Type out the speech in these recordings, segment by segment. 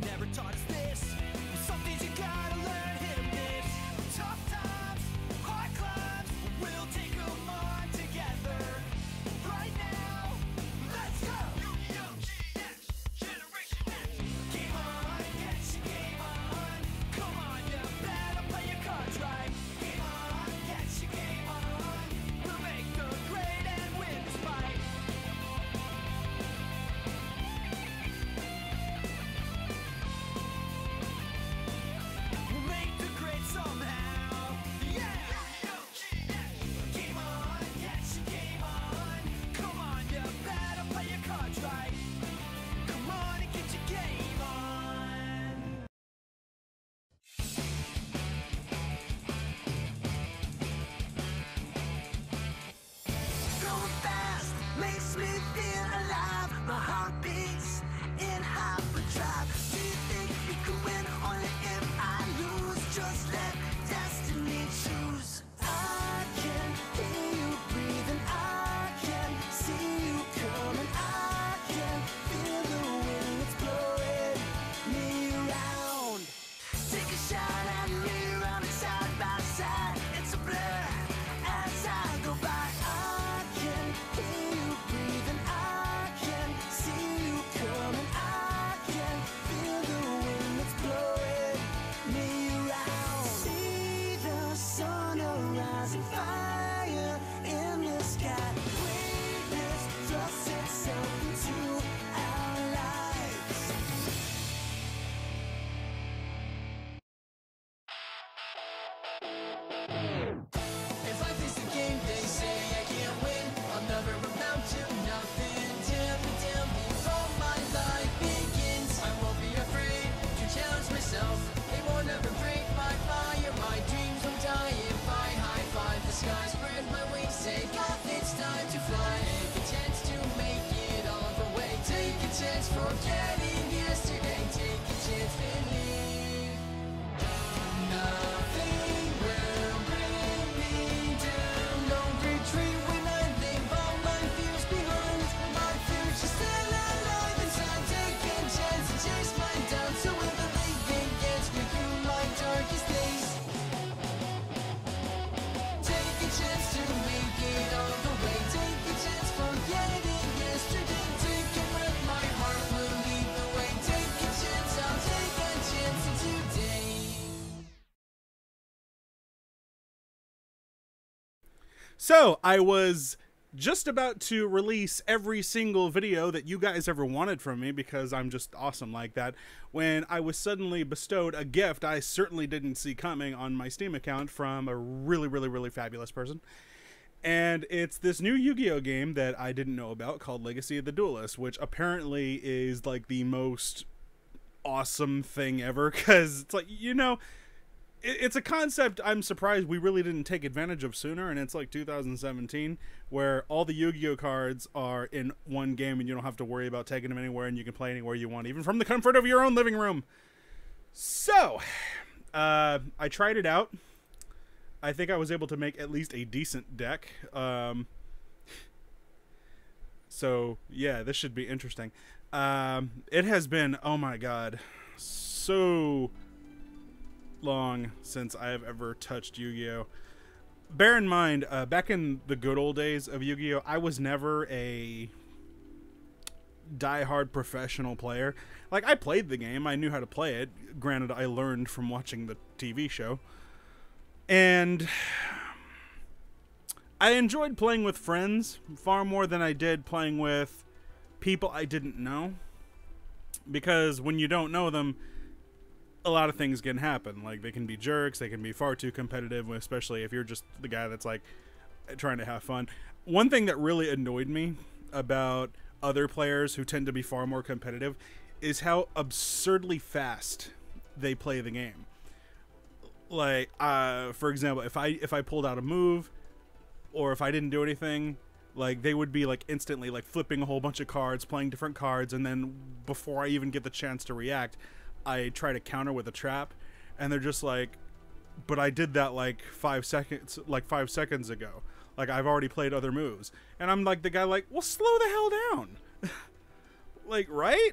never taught us this. Some things you gotta learn, hit or miss. Tough times, hard climbs, we'll take them on together. Right now, let's go! Yu-Gi-Oh! GX, Generation X. Game on, get your game on. Come on, you better play your cards right. Game on, get your game on. We'll make the grade and win this fight. We'll make the grade somehow. Yeah! Yu-Gi-Oh! GX. Game on, get your game on. Come on, you better play your cards right. Come on and get your game on. Going fast makes me feel alive. My heart beats in hyperdrive. Do you think you can win? Only if I lose. Just let destiny choose. I can hear you breathing. I can see you coming. I can feel the wind that's blowing me around. Take a shot at me, running side by side. It's a blur as I go by. I can hear you breathing. I can see you coming. I can feel the wind that's blowing me around. See the sun arising, fire in the sky. Greatness thrusts itself into our lives. If life is a game, they say I can't win. I'll never amount to nothing. Till before my life begins, I won't be afraid to challenge myself. They won't ever break my fire. My dreams won't die if I high five the sky. Spread my wings, take off. It's time to fly. Take a chance to make it all the way. Take a chance, forgetting yesterday. Take a chance, believe. Nothing will bring me down. Don't retreat when I leave all my fears behind. My future's still alive inside. Take a chance and chase my doubts. So will believe it gets me through my darkest days. Take a chance to make it all the way. Take a chance, forgetting yesterday. Take a breath, my heart will lead the way. Take a chance, I'll take a chance today. So, I was just about to release every single video that you guys ever wanted from me because I'm just awesome like that, when I was suddenly bestowed a gift I certainly didn't see coming on my Steam account from a really fabulous person. And it's this new Yu-Gi-Oh game that I didn't know about called Legacy of the Duelist, which apparently is like the most awesome thing ever, because it's like, you know, it's a concept I'm surprised we really didn't take advantage of sooner, and it's like 2017, where all the Yu-Gi-Oh cards are in one game and you don't have to worry about taking them anywhere, and you can play anywhere you want, even from the comfort of your own living room. So, I tried it out. I think I was able to make at least a decent deck. So, yeah, this should be interesting. It has been, oh my god, so long since I have ever touched Yu-Gi-Oh. Bear in mind, back in the good old days of Yu-Gi-Oh, I was never a die-hard professional player. Like, I played the game, I knew how to play it. Granted, I learned from watching the TV show. And I enjoyed playing with friends far more than I did playing with people I didn't know. Because when you don't know them, a lot of things can happen. Like, they can be jerks, they can be far too competitive, especially if you're just the guy that's like trying to have fun. One thing that really annoyed me about other players who tend to be far more competitive is how absurdly fast they play the game. Like, for example, if I pulled out a move, or if I didn't do anything, like, they would be like instantly like flipping a whole bunch of cards, playing different cards, and then before I even get the chance to react, I try to counter with a trap, and they're just like, but I did that like 5 seconds ago. Like, I've already played other moves. And I'm like the guy like, well, slow the hell down. Like, right?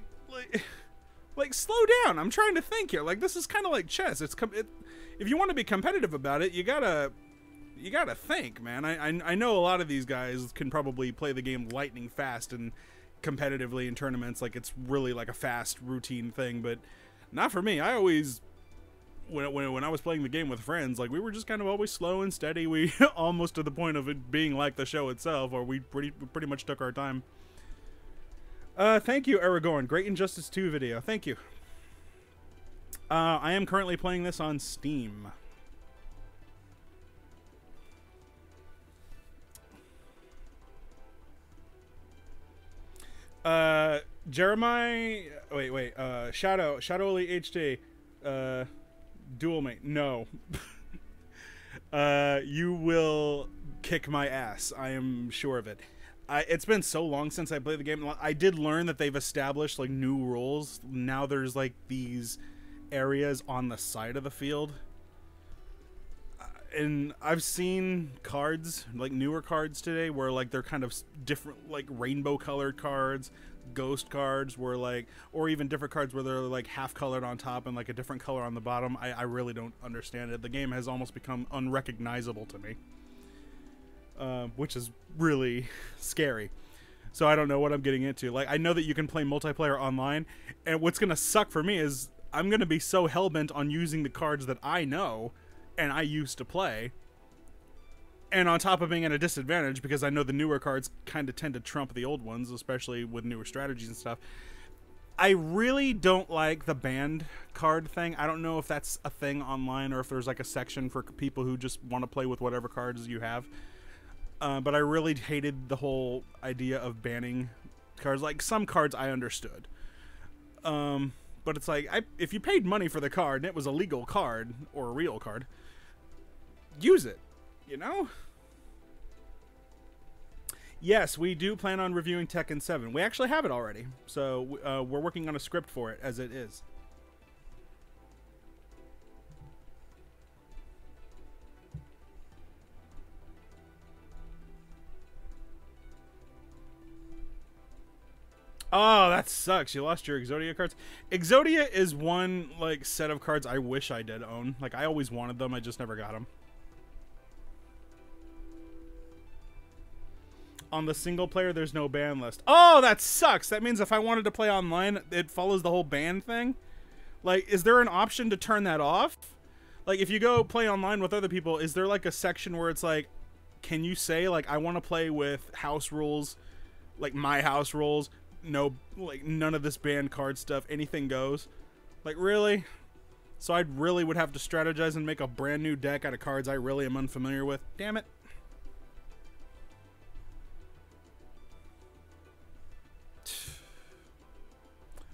Like like, slow down. I'm trying to think here. Like, this is kind of like chess. If you want to be competitive about it, you gotta think, man. I know a lot of these guys can probably play the game lightning fast and competitively in tournaments. Like, it's really like a fast routine thing, but not for me. I always, when I was playing the game with friends, like, we were just kind of always slow and steady. We almost to the point of it being like the show itself, or we pretty much took our time. Thank you, Aragorn. Great Injustice 2 video. Thank you. I am currently playing this on Steam. Jeremiah, wait, Shadowly HD, Duelmate, no. You will kick my ass, I am sure of it. It's been so long since I played the game. I did learn that they've established, like, new rules. Now there's, like, these areas on the side of the field. And I've seen cards, like, newer cards today, where, like, they're kind of different, like, rainbow-colored cards, ghost cards, where, like, or even different cards where they're, like, half-colored on top and, like, a different color on the bottom. I really don't understand it. The game has almost become unrecognizable to me. Which is really scary. So I don't know what I'm getting into. Like, I know that you can play multiplayer online, and what's gonna suck for me is I'm gonna be so hellbent on using the cards that I know and I used to play, and on top of being at a disadvantage because I know the newer cards kind of tend to trump the old ones, especially with newer strategies and stuff. I really don't like the banned card thing. I don't know if that's a thing online or if there's, like, a section for people who just want to play with whatever cards you have. But I really hated the whole idea of banning cards. Like, some cards I understood. But it's like, if you paid money for the card and it was a legal card, or a real card, use it, you know? Yes, we do plan on reviewing Tekken 7. We actually have it already. So, we're working on a script for it as it is. Oh, that sucks. You lost your Exodia cards. Exodia is one, like, set of cards I wish I did own. Like, I always wanted them. I just never got them. On the single player, there's no ban list. Oh, that sucks. That means if I wanted to play online, it follows the whole ban thing. Like, is there an option to turn that off? Like, if you go play online with other people, is there, like, a section where it's like, can you say, like, I want to play with house rules, like, my house rules? No, like, none of this banned card stuff, anything goes. Like, really? So I really would have to strategize and make a brand new deck out of cards I really am unfamiliar with. Damn it.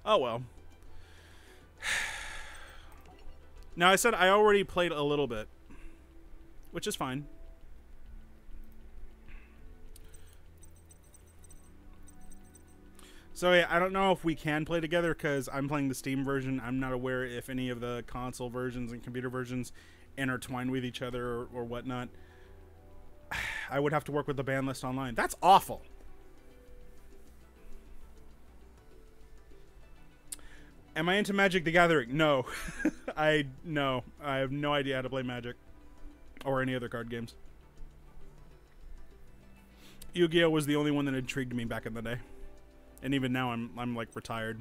Oh well. Now, I said I already played a little bit, which is fine. So yeah, I don't know if we can play together because I'm playing the Steam version. I'm not aware if any of the console versions and computer versions intertwine with each other or whatnot. I would have to work with the ban list online. That's awful. Am I into Magic the Gathering? No. I have no idea how to play Magic or any other card games. Yu-Gi-Oh was the only one that intrigued me back in the day. And even now I'm like retired.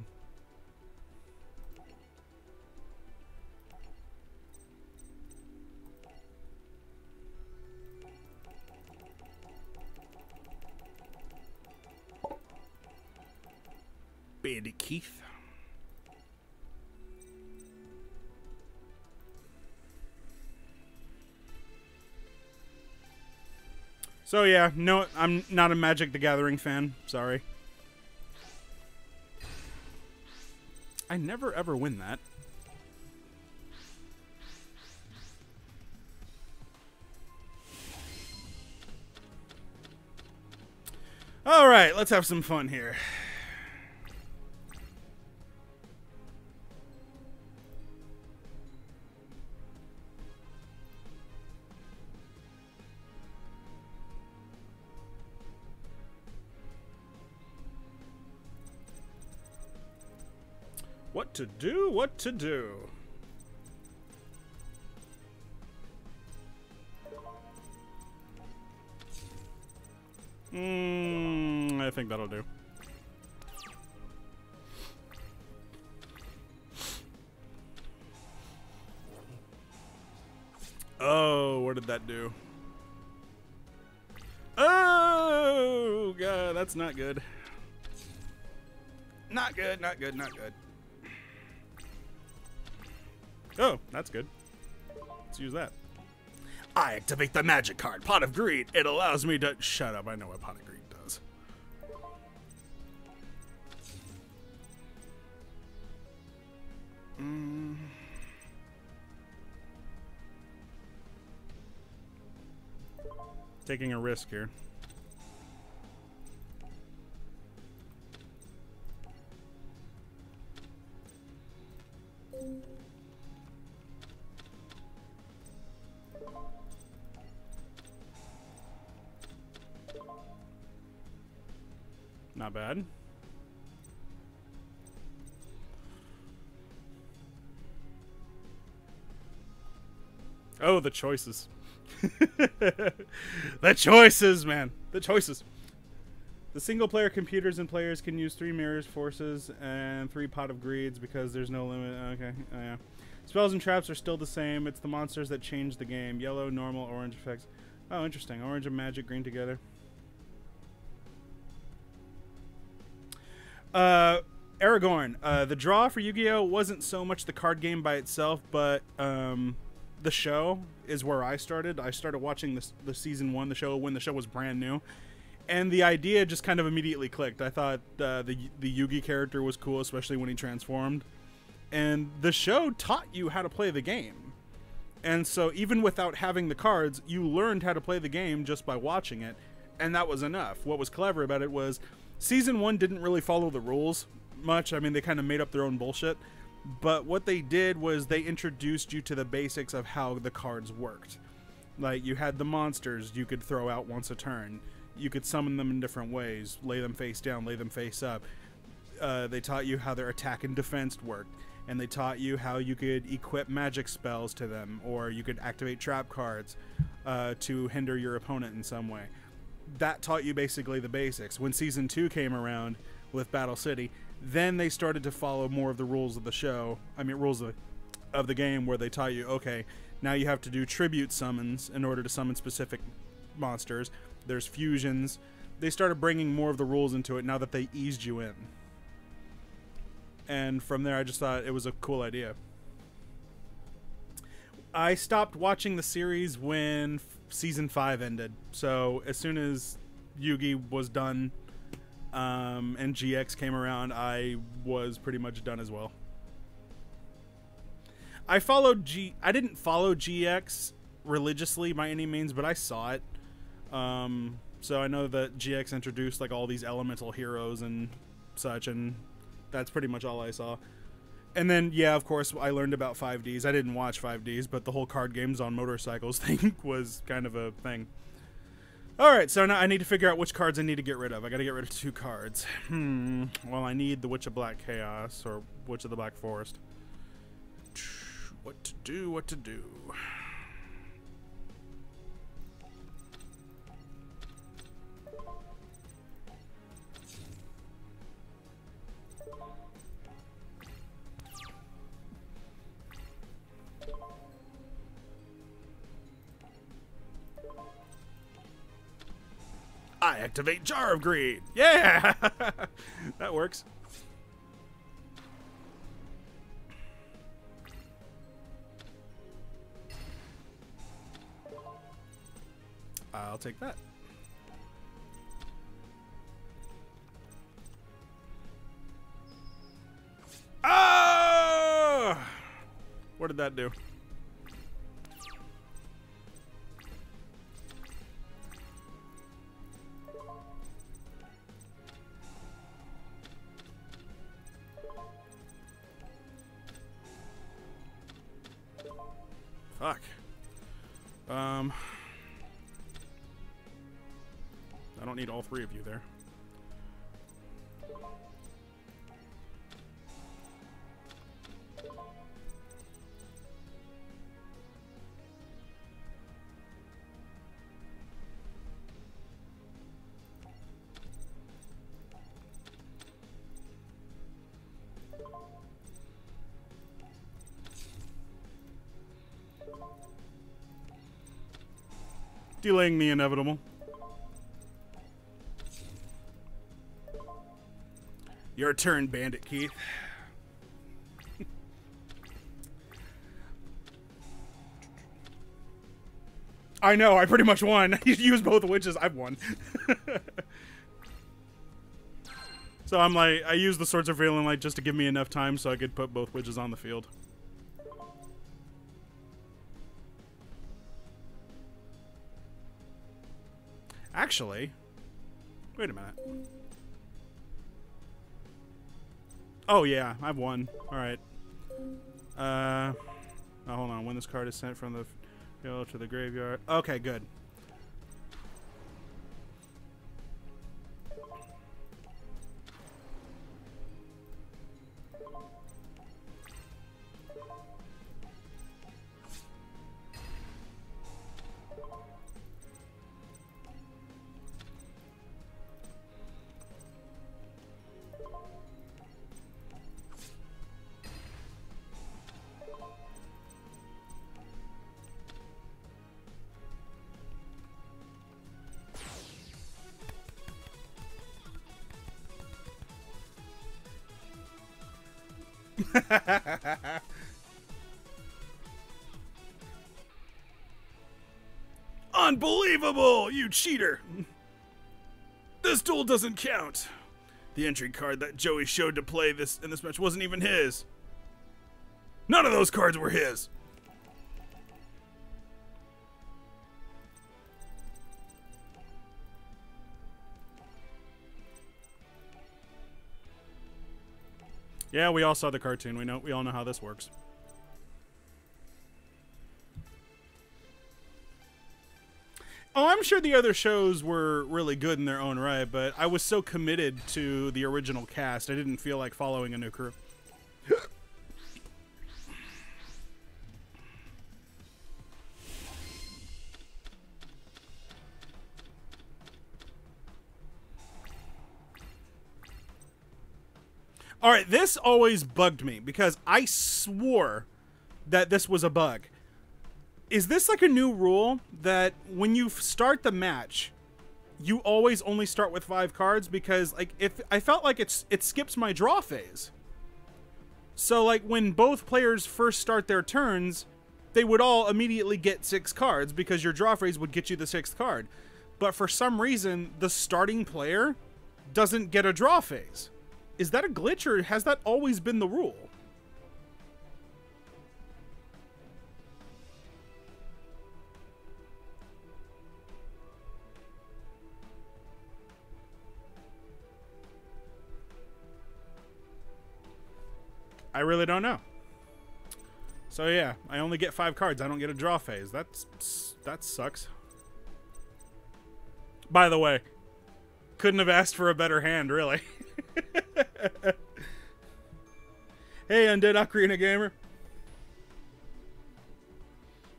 Bandit Keith. So yeah, no, I'm not a Magic the Gathering fan. Sorry. I never ever win that. All right, let's have some fun here. What to do? What to do? I think that'll do. Oh, what did that do? Oh, God, that's not good. Not good, not good, not good. Oh, that's good. Let's use that. I activate the magic card, Pot of Greed. It allows me to... Shut up, I know what Pot of Greed does. Taking a risk here. Not bad. Oh, the choices. The choices, man. The choices. The single-player computers and players can use 3 mirrors, forces, and 3 pot of greeds because there's no limit. Okay, oh, yeah. Spells and traps are still the same. It's the monsters that change the game. Yellow, normal, orange effects. Oh, interesting. Orange and magic, green together. Aragorn. The draw for Yu-Gi-Oh! Wasn't so much the card game by itself, but the show is where I started. I started watching the season 1, the show, when the show was brand new. And the idea just kind of immediately clicked. I thought the Yugi character was cool, especially when he transformed. And the show taught you how to play the game. And so even without having the cards, you learned how to play the game just by watching it. And that was enough. What was clever about it was season 1 didn't really follow the rules much. I mean, they kind of made up their own bullshit. But what they did was they introduced you to the basics of how the cards worked. Like, you had the monsters you could throw out once a turn. You could summon them in different ways. Lay them face down, lay them face up. They taught you how their attack and defense worked. And they taught you how you could equip magic spells to them. Or you could activate trap cards to hinder your opponent in some way. That taught you basically the basics. When Season 2 came around with Battle City, then they started to follow more of the rules of the show. I mean, rules of the game, where they taught you, okay, now you have to do tribute summons in order to summon specific monsters. There's fusions. They started bringing more of the rules into it now that they eased you in. And from there, I just thought it was a cool idea. I stopped watching the series when Season 5 ended. So as soon as Yugi was done and GX came around, I was pretty much done as well. I didn't follow GX religiously by any means, but I saw it. So I know that GX introduced like all these elemental heroes and such, and that's pretty much all I saw. And then, yeah, of course, I learned about 5Ds. I didn't watch 5Ds, but the whole card games on motorcycles thing was kind of a thing. Alright, so now I need to figure out which cards I need to get rid of. I gotta get rid of 2 cards. Well, I need the Witch of Black Chaos, or Witch of the Black Forest. What to do, what to do. I activate Jar of Greed. Yeah! That works. I'll take that. Oh! What did that do? Fuck. I don't need all 3 of you there. Delaying the inevitable. Your turn, Bandit Keith. I know, I pretty much won. You used both witches, I've won. So I'm like, I used the Swords of Valen Light just to give me enough time so I could put both witches on the field. Actually, wait a minute. Oh yeah, I've won. Alright. Oh, hold on. When this card is sent from the field to the graveyard. Okay, good. Unbelievable, you cheater! This duel doesn't count. The entry card that Joey showed to play in this match wasn't even his. None of those cards were his. Yeah, we all saw the cartoon. We all know how this works. Oh, I'm sure the other shows were really good in their own right, but I was so committed to the original cast, I didn't feel like following a new crew. Alright, this always bugged me, because I swore that this was a bug. Is this like a new rule that when you start the match, you always only start with 5 cards? Because like if I felt like it skips my draw phase. So like when both players first start their turns, they would all immediately get 6 cards because your draw phase would get you the 6th card. But for some reason, the starting player doesn't get a draw phase. Is that a glitch, or has that always been the rule? I really don't know. So yeah, I only get 5 cards. I don't get a draw phase. That sucks. By the way, couldn't have asked for a better hand, really. Hey, Undead Ocarina Gamer.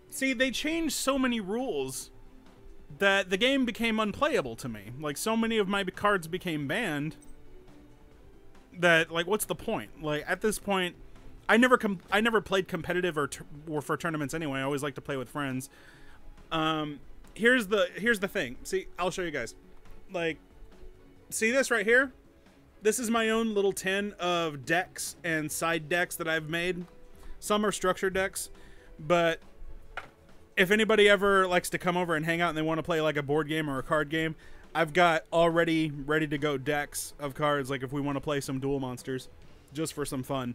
See, they changed so many rules that the game became unplayable to me. Like, so many of my cards became banned that, like, what's the point? Like, at this point, I never played competitive or for tournaments anyway. I always like to play with friends. Here's the thing. See, I'll show you guys. Like, see this right here? This is my own little tin of decks and side decks that I've made. Some are structured decks, but if anybody ever likes to come over and hang out and they want to play like a board game or a card game, I've got already ready to go decks of cards, like if we want to play some duel monsters, just for some fun.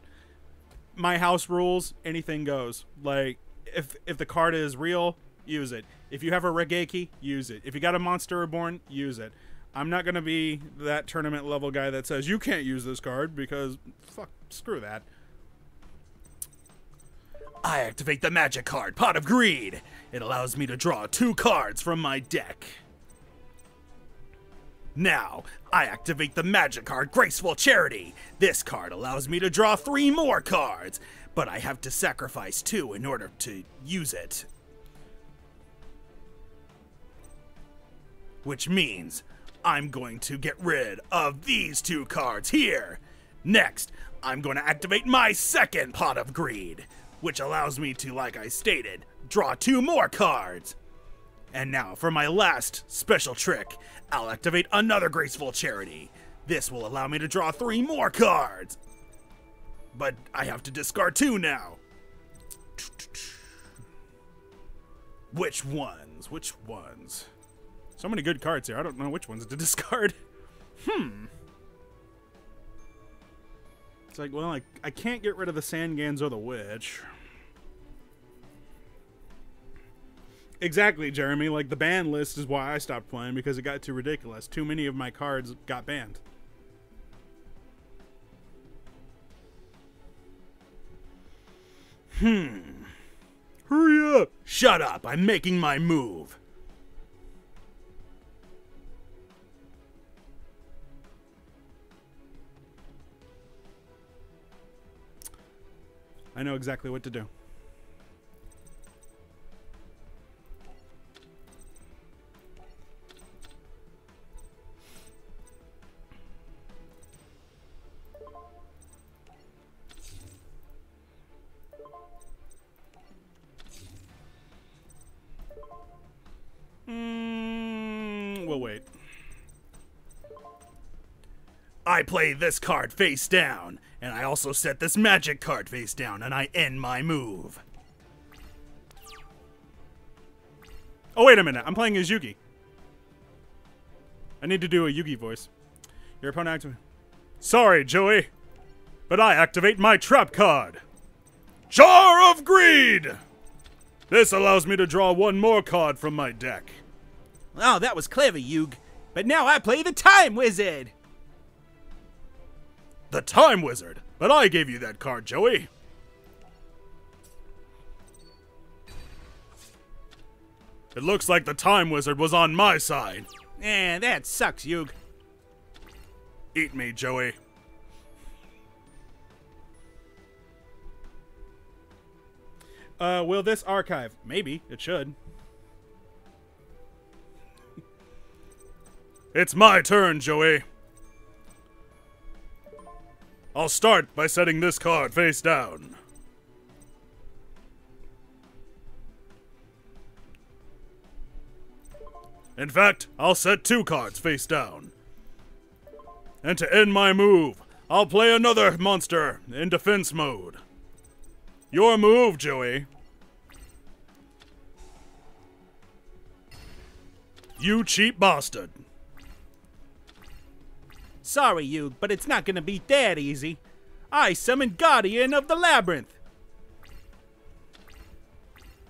My house rules, anything goes. Like, if the card is real, use it. If you have a Regeki, use it. If you got a Monster Reborn, use it. I'm not going to be that tournament level guy that says, you can't use this card, because, fuck, screw that. I activate the magic card, Pot of Greed. It allows me to draw 2 cards from my deck. Now, I activate the magic card, Graceful Charity. This card allows me to draw 3 more cards, but I have to sacrifice 2 in order to use it. Which means I'm going to get rid of these 2 cards here. Next, I'm going to activate my second Pot of Greed, which allows me to, like I stated, draw 2 more cards. And now for my last special trick, I'll activate another graceful charity. This will allow me to draw 3 more cards. But I have to discard 2 now. Which ones? Which ones? So many good cards here. I don't know which ones to discard. It's like, well, I can't get rid of the Sangans or the Witch. Exactly, Jeremy. Like, the ban list is why I stopped playing, because it got too ridiculous. Too many of my cards got banned. Hurry up! Shut up! I'm making my move! I know exactly what to do. We'll wait. I play this card face down, and I also set this magic card face down, and I end my move. Oh, wait a minute. I'm playing as Yugi. I need to do a Yugi voice. Your opponent activate. Sorry, Joey, but I activate my trap card. Jar of Greed! This allows me to draw 1 more card from my deck. Oh, that was clever, Yug. But now I play the Time Wizard. The Time Wizard? But I gave you that card, Joey. It looks like the Time Wizard was on my side. That sucks, Yug. Eat me, Joey. Will this archive? Maybe. It should. It's my turn, Joey. I'll start by setting this card face down. In fact, I'll set 2 cards face down. And to end my move, I'll play another monster in defense mode. Your move, Joey. You cheap bastard. Sorry, Yug, but it's not gonna be that easy. I summon Guardian of the Labyrinth.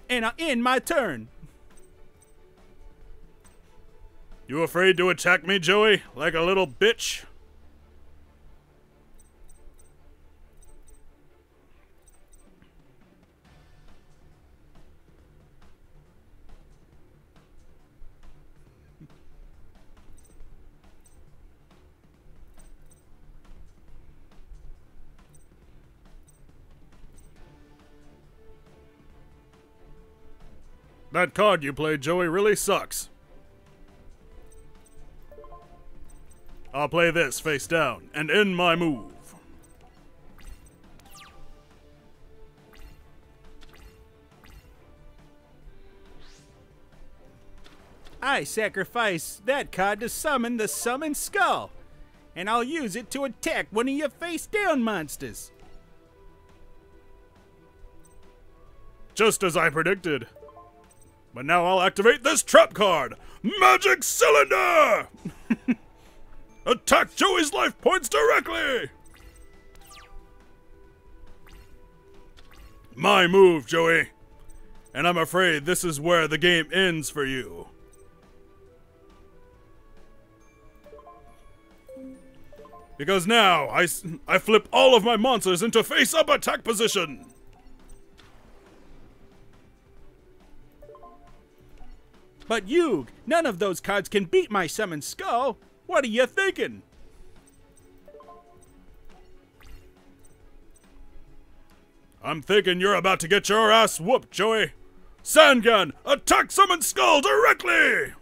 And I'll end my turn. You afraid to attack me, Joey? Like a little bitch? That card you played, Joey, really sucks. I'll play this face down and end my move. I sacrifice that card to summon the Summon Skull, and I'll use it to attack one of your face-down monsters. Just as I predicted. But now I'll activate this trap card! Magic Cylinder! Attack Joey's life points directly! My move, Joey. And I'm afraid this is where the game ends for you. Because now I flip all of my monsters into face-up attack position! But Yug, none of those cards can beat my Summon Skull. What are you thinking? I'm thinking you're about to get your ass whooped, Joey. Sandgun, attack Summon Skull directly!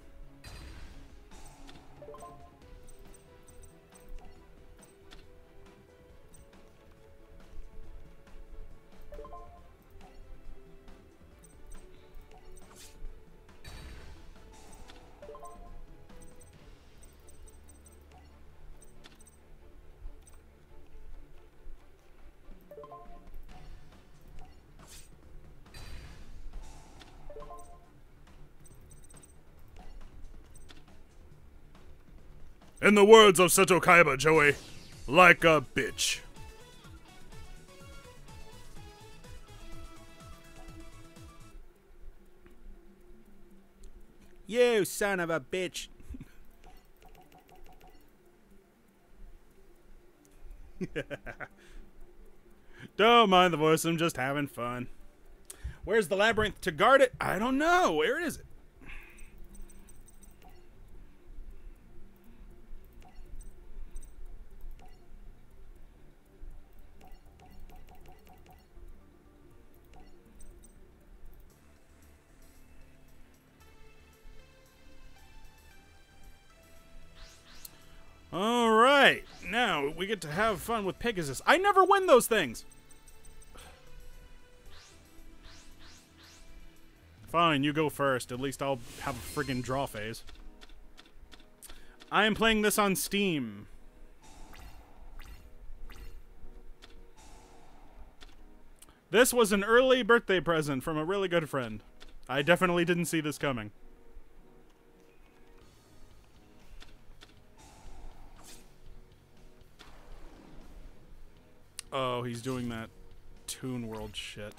In the words of Seto Kaiba, Joey, like a bitch. You son of a bitch. Don't mind the voice, I'm just having fun. Where's the labyrinth to guard it? I don't know. Where is it? All right, now we get to have fun with Pegasus. I never win those things. Fine, you go first. At least I'll have a friggin' draw phase. I am playing this on Steam. This was an early birthday present from a really good friend. I definitely didn't see this coming. Oh, he's doing that Toon World shit.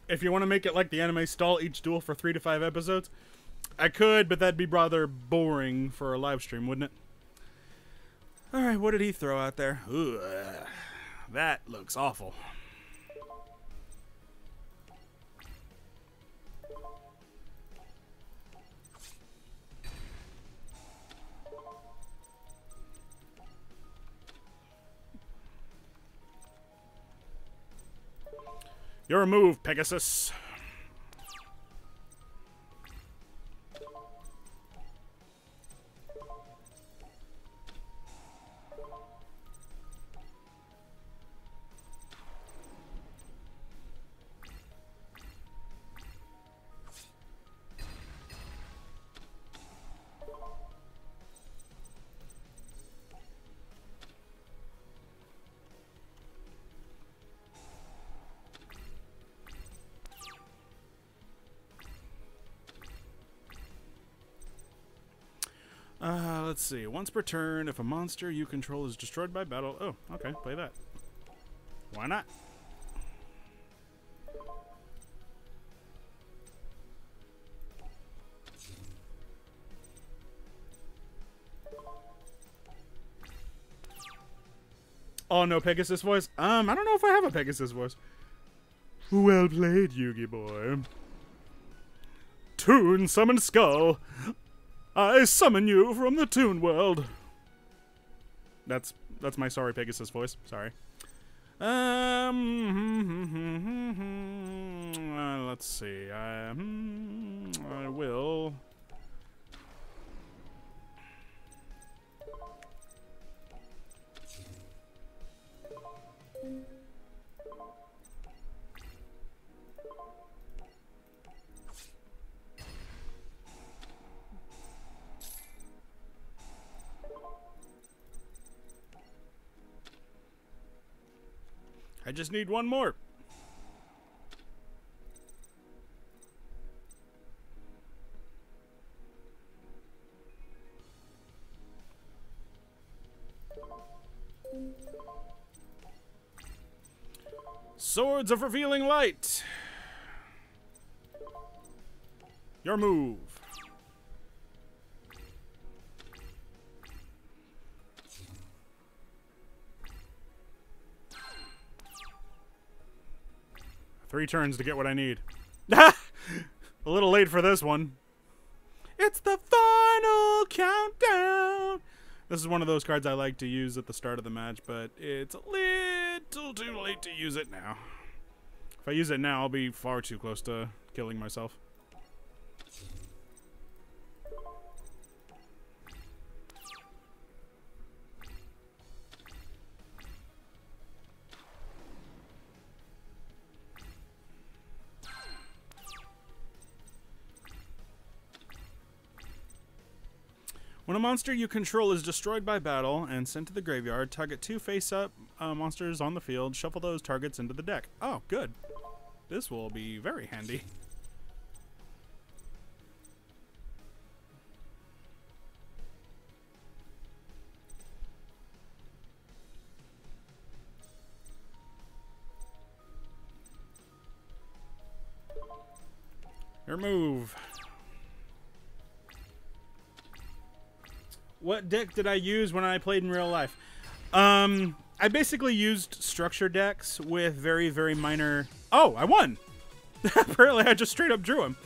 If you want to make it like the anime stall each duel for 3 to 5 episodes, I could, but that'd be rather boring for a live stream, wouldn't it? Alright, what did he throw out there? Ooh, that looks awful. Your move, Pegasus. Let's see. Once per turn, if a monster you control is destroyed by battle... Oh, okay. Play that. Why not? Oh, no Pegasus voice? I don't know if I have a Pegasus voice. Well played, Yugi boy. Toon summoned Skull. I summon you from the Toon World. That's my sorry Pegasus voice. Sorry. Let's see. I will. I just need one more. Swords of Revealing Light. Your move. Three turns to get what I need. A little late for this one. It's the final countdown. This is one of those cards I like to use at the start of the match, but it's a little too late to use it now. If I use it now, I'll be far too close to killing myself. When a monster you control is destroyed by battle and sent to the graveyard, target 2 face-up monsters on the field, shuffle those targets into the deck. Oh, good. This will be very handy. Remove. What deck did I use when I played in real life? I basically used structure decks with very, very minor... Oh, I won! Apparently I just straight up drew him.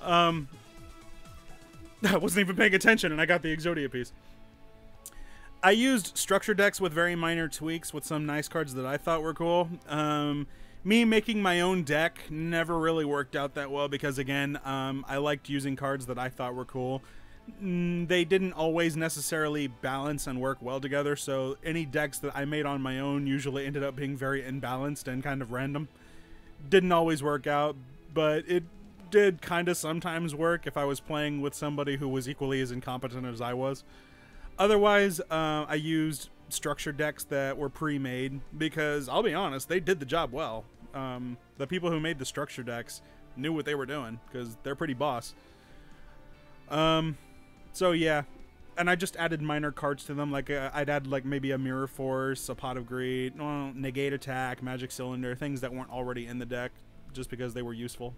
I wasn't even paying attention and I got the Exodia piece. I used structure decks with very minor tweaks with some nice cards that I thought were cool. Me making my own deck never really worked out that well because, again, I liked using cards that I thought were cool. They didn't always necessarily balance and work well together, so any decks that I made on my own usually ended up being very imbalanced and kind of random. Didn't always work out, but it did kind of sometimes work if I was playing with somebody who was equally as incompetent as I was. Otherwise, I used structure decks that were pre-made because, I'll be honest, they did the job well. The people who made the structure decks knew what they were doing because they're pretty boss. So yeah, and I just added minor cards to them, like I'd add like maybe a Mirror Force, a Pot of Greed, Negate Attack, Magic Cylinder, things that weren't already in the deck, just because they were useful.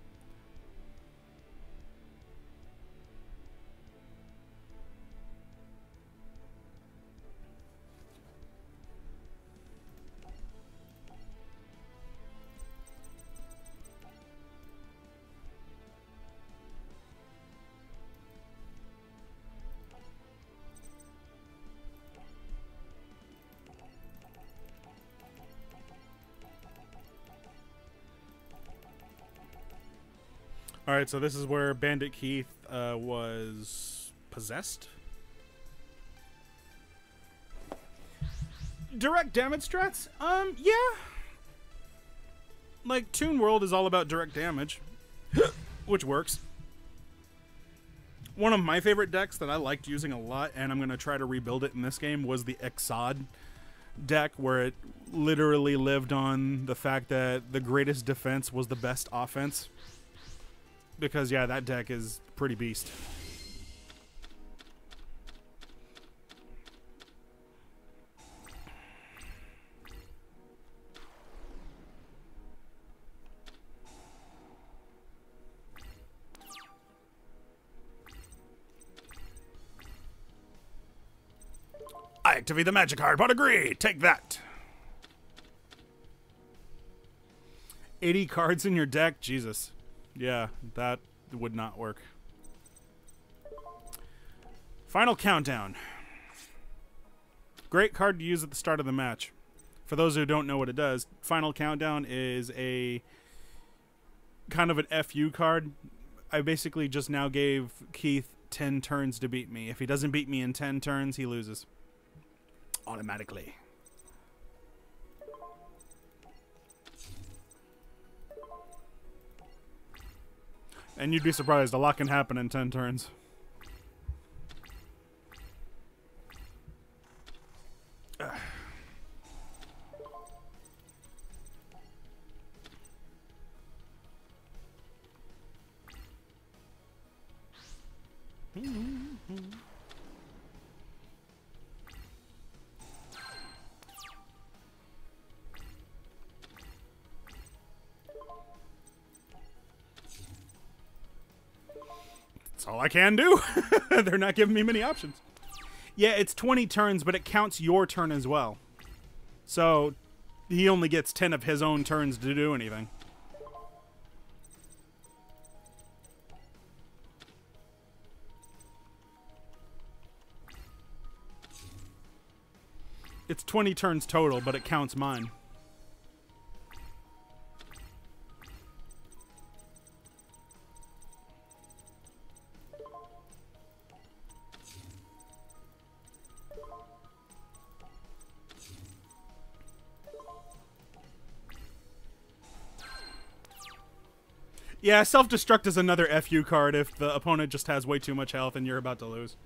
Alright, so this is where Bandit Keith was possessed. Direct damage strats? Yeah. Like, Toon World is all about direct damage, which works. One of my favorite decks that I liked using a lot, and I'm going to try to rebuild it in this game, was the Exod deck, where it literally lived on the fact that the greatest defense was the best offense. Because, yeah, that deck is pretty beast. I activate the magic card, but agree. Take that. 80 cards in your deck? Jesus. Yeah, that would not work. Final countdown. Great card to use at the start of the match. For those who don't know what it does, final countdown is a kind of an FU card. I basically just now gave Keith 10 turns to beat me. If he doesn't beat me in 10 turns, he loses. Automatically. And you'd be surprised, a lot can happen in 10 turns. That's all I can do. They're not giving me many options. Yeah, it's 20 turns, but it counts your turn as well. So he only gets 10 of his own turns to do anything. It's 20 turns total, but it counts mine. Yeah, self-destruct is another FU card if the opponent just has way too much health and you're about to lose.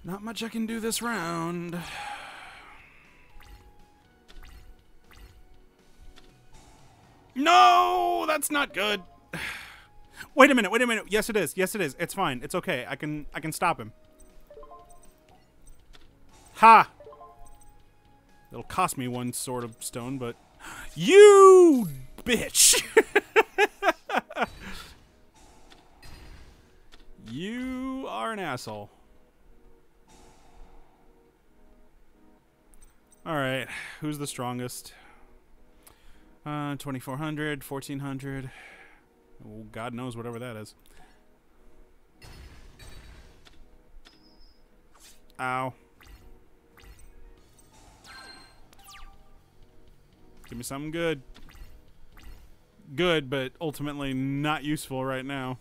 Not much I can do this round. No, that's not good. Wait a minute, wait a minute. Yes, it is. Yes, it is. It's fine. It's okay. I can stop him. Ha! It'll cost me one sword of stone, but you bitch. You are an asshole. Alright, who's the strongest? 2400, 1400. Oh, God knows whatever that is. Ow. Give me something good. Good, but ultimately not useful right now.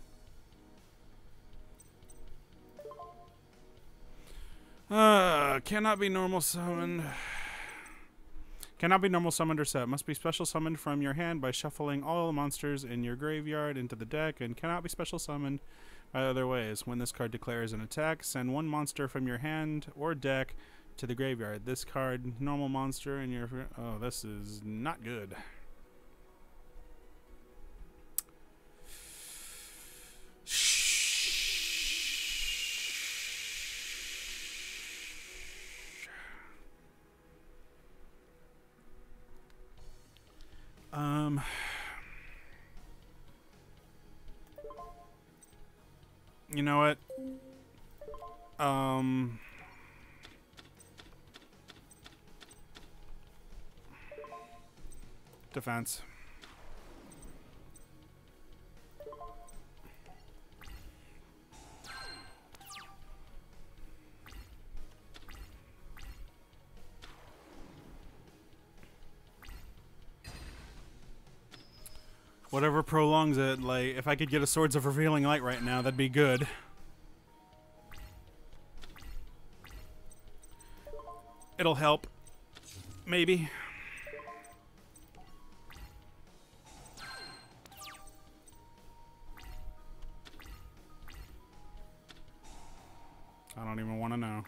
Cannot be normal summoned. Cannot be normal summoned or set. Must be special summoned from your hand by shuffling all the monsters in your graveyard into the deck, and cannot be special summoned by other ways. When this card declares an attack, send one monster from your hand or deck to the graveyard. This card, normal monster in your... Oh, this is not good. You know what? Defense. Whatever prolongs it, like, if I could get a Swords of Revealing Light right now, that'd be good. It'll help. Maybe. I don't even want to know.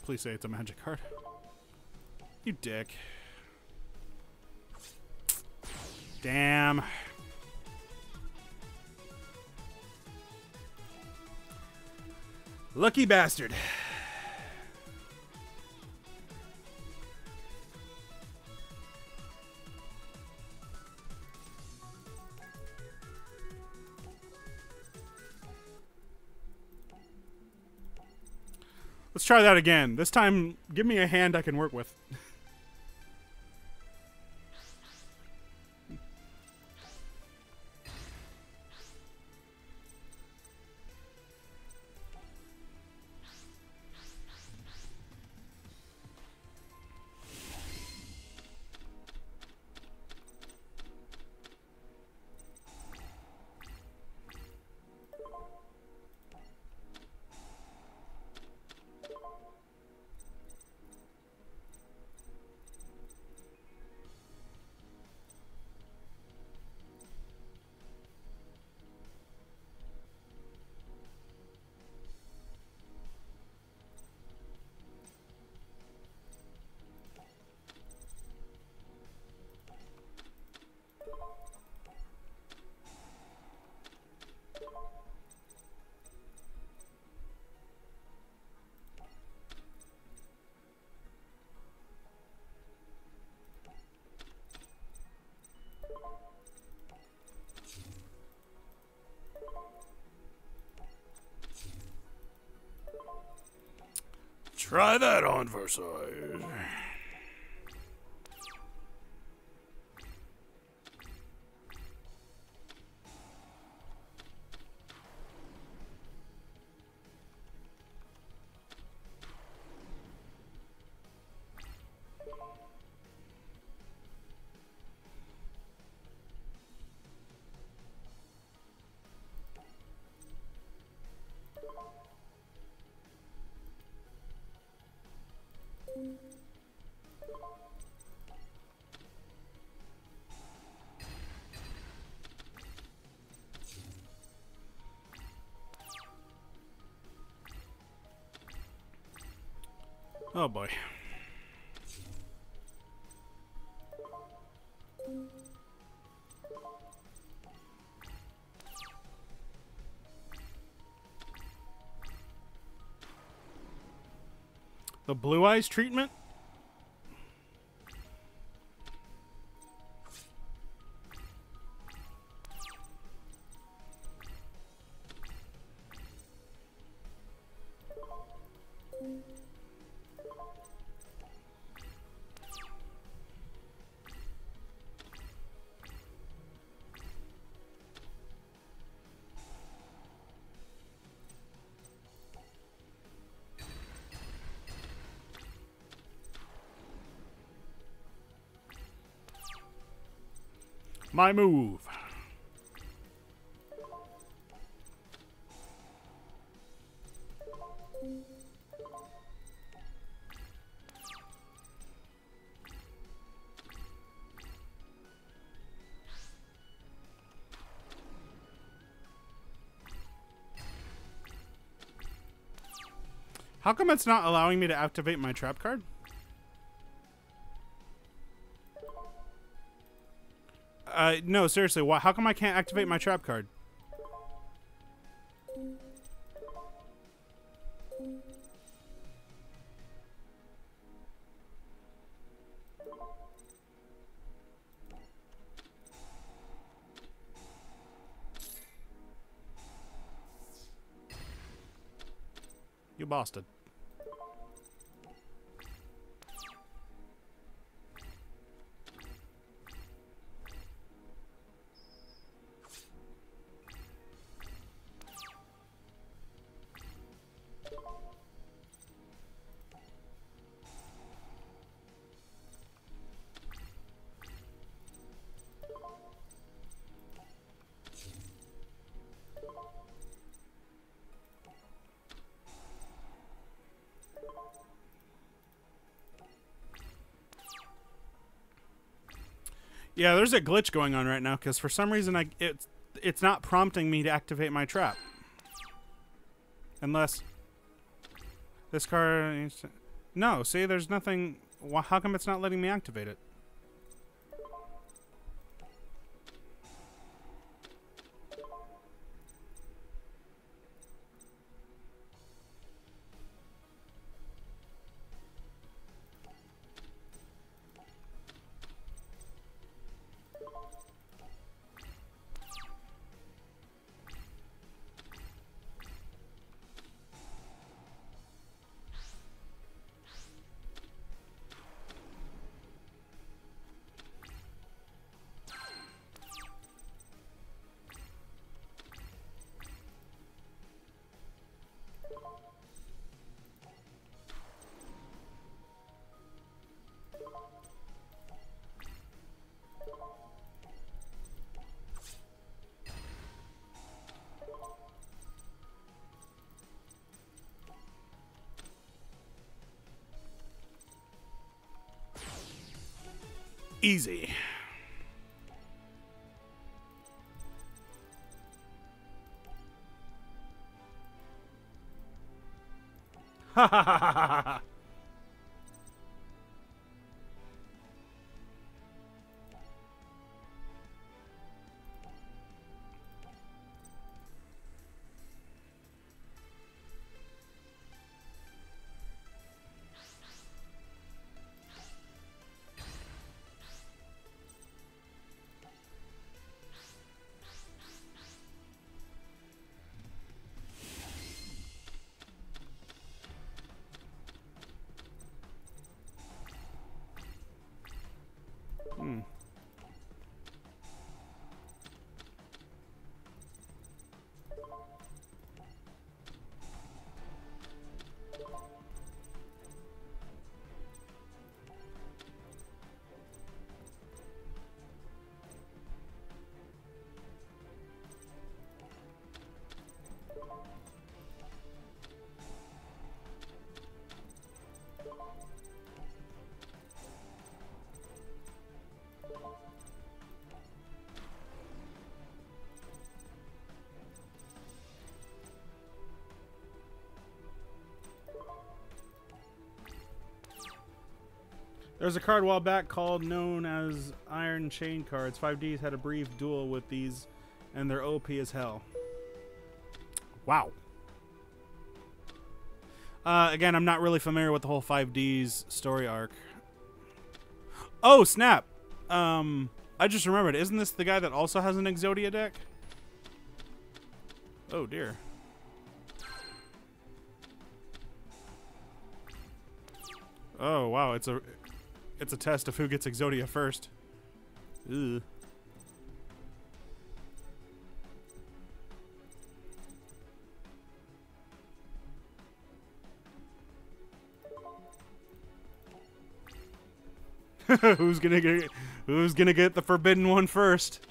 Please say it's a magic card. You dick. Damn. Lucky bastard. Let's try that again. This time, give me a hand I can work with. Try that on for size. Oh boy. The blue eyes treatment? My move. How come it's not allowing me to activate my trap card? No, seriously, how come I can't activate my trap card? You bastard. Yeah, there's a glitch going on right now because for some reason it's not prompting me to activate my trap. Unless this card... No, see, there's nothing... How come it's not letting me activate it? Easy. Ha ha ha ha ha ha. There's a card a while back called known as Iron Chain cards. 5Ds had a brief duel with these, and they're OP as hell. Wow. Again, I'm not really familiar with the whole 5Ds story arc. Oh, snap. I just remembered. Isn't this the guy that also has an Exodia deck? Oh, dear. Oh, wow. It's a test of who gets Exodia first. Ugh. Who's gonna get the forbidden one first?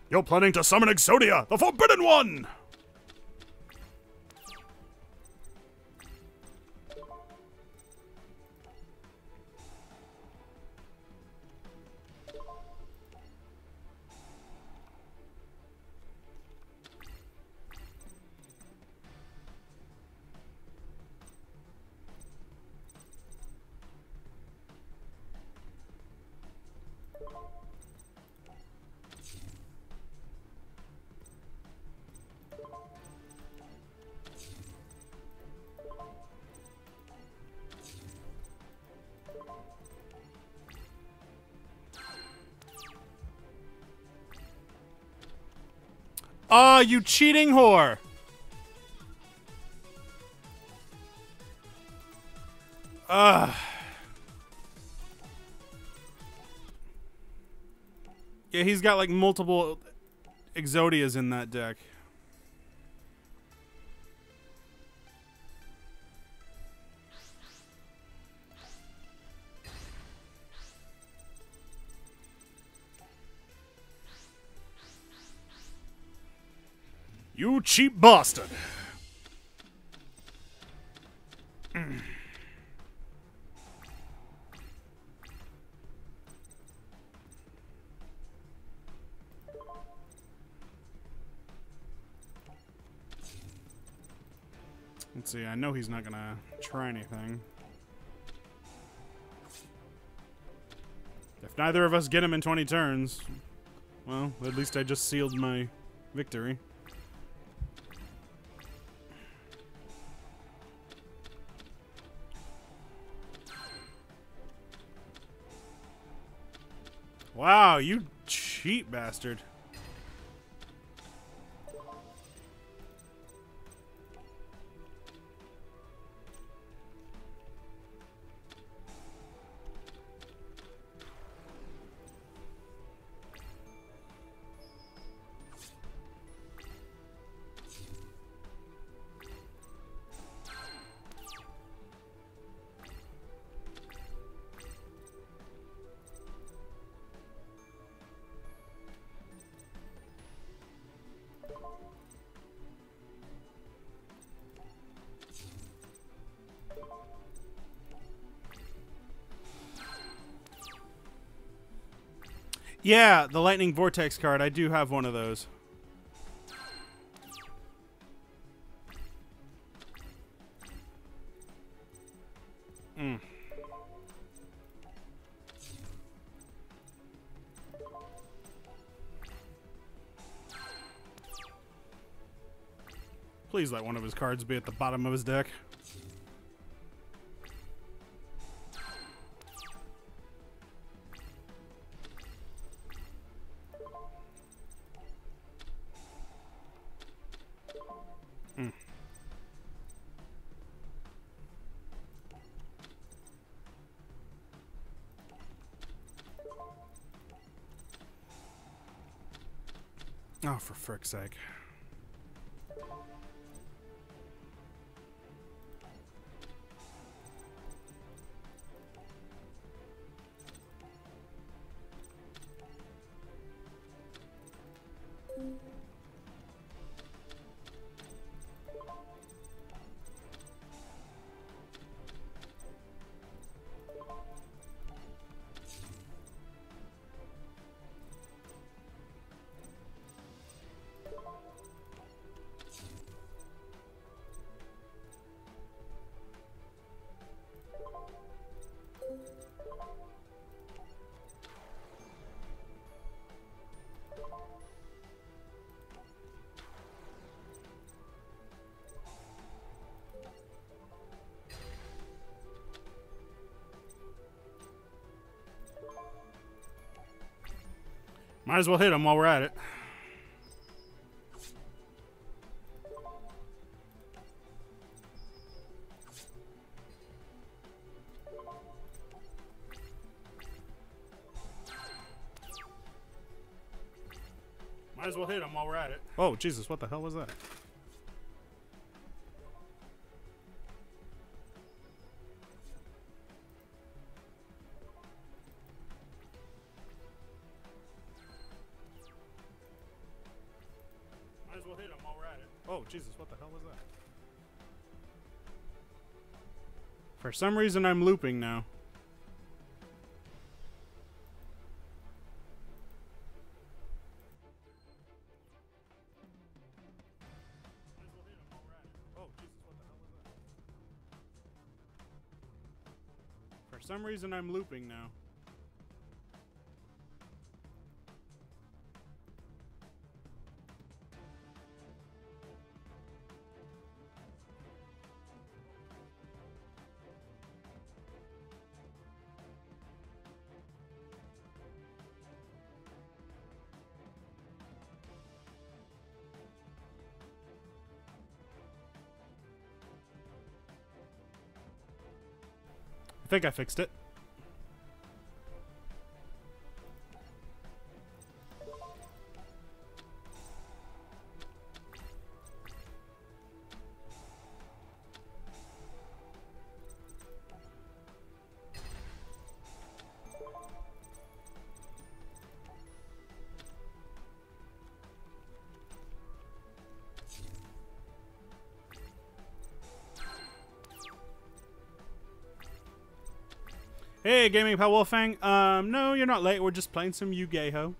You're planning to summon Exodia, the forbidden one! Aw, you cheating whore! Ugh. Yeah, he's got like multiple Exodias in that deck. You cheap bastard. Let's see, I know he's not gonna try anything. If neither of us get him in 20 turns, well, at least I just sealed my victory. Wow, you cheap bastard. Yeah, the Lightning Vortex card. I do have one of those. Please let one of his cards be at the bottom of his deck. Oh, for frick's sake. Might as well hit him while we're at it. Might as well hit him while we're at it. Oh, Jesus, what the hell was that? Might as well hit him while we're at it. Oh, Jesus, what the hell was that? For some reason, I'm looping now. For some reason, I'm looping now. I think I fixed it. Hey, Gaming Pal Wolfang. No, you're not late. We're just playing some Yugioh.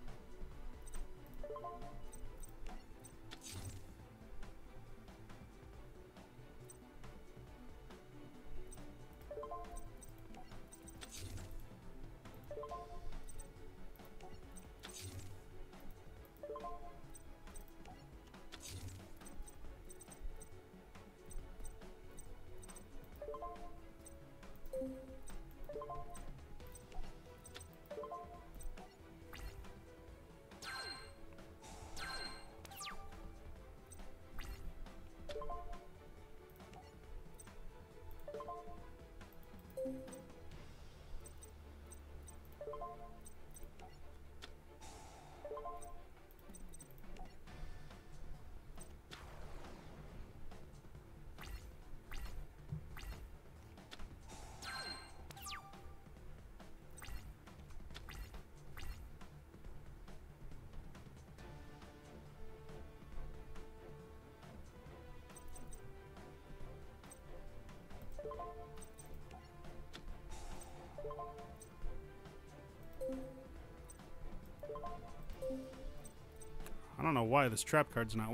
I don't know why this trap card's not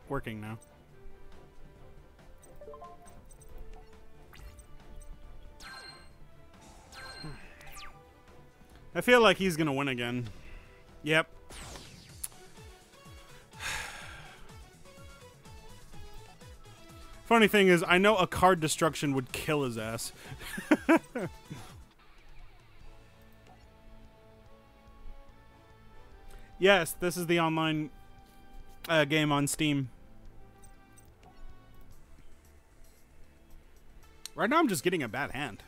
working now. I feel like he's gonna win again. Yep. Funny thing is, I know a card destruction would kill his ass. Yes, this is the online game on Steam. Right now I'm just getting a bad hand.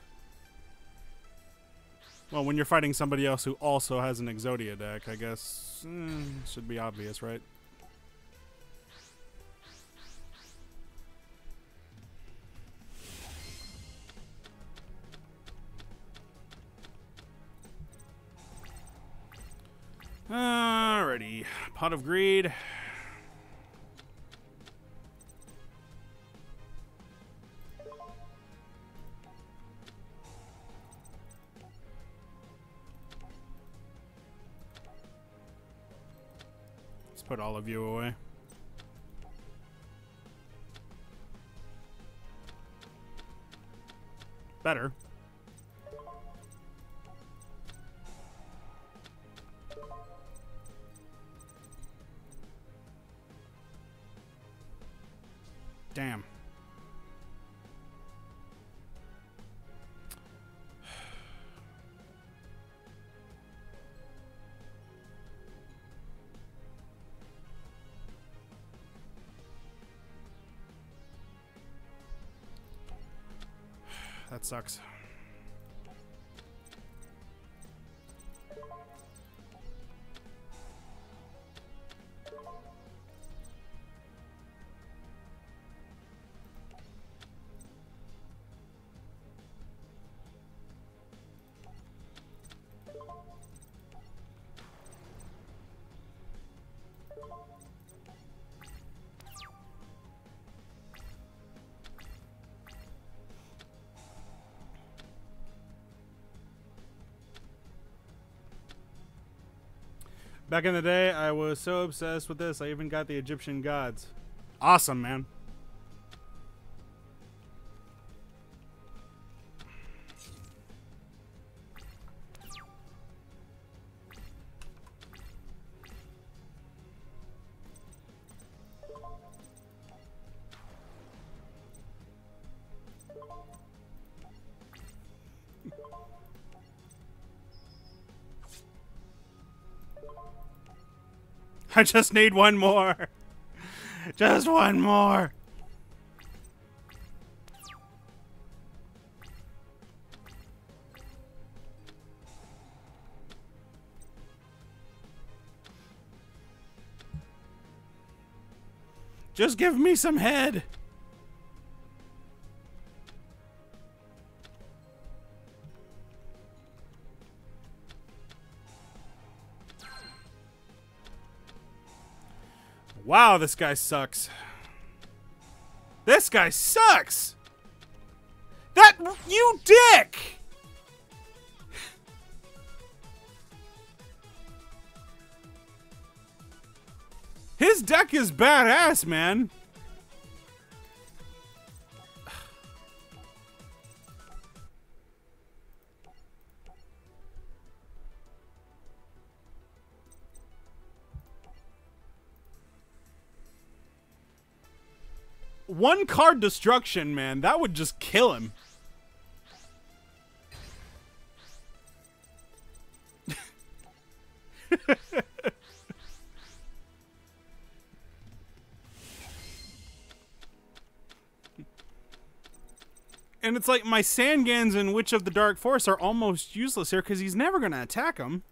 Well, when you're fighting somebody else who also has an Exodia deck, I guess should be obvious, right? Alrighty, Pot of Greed. Let's put all of you away. Better. Damn. that sucks. Back in the day, I was so obsessed with this, I even got the Egyptian gods. Awesome, man. I just need one more. Just one more. Just give me some head. Wow, this guy sucks. This guy sucks! That... you dick! His deck is badass, man. One card destruction, man. That would just kill him. And it's like my Sangans and Witch of the Dark Force are almost useless here because he's never going to attack them.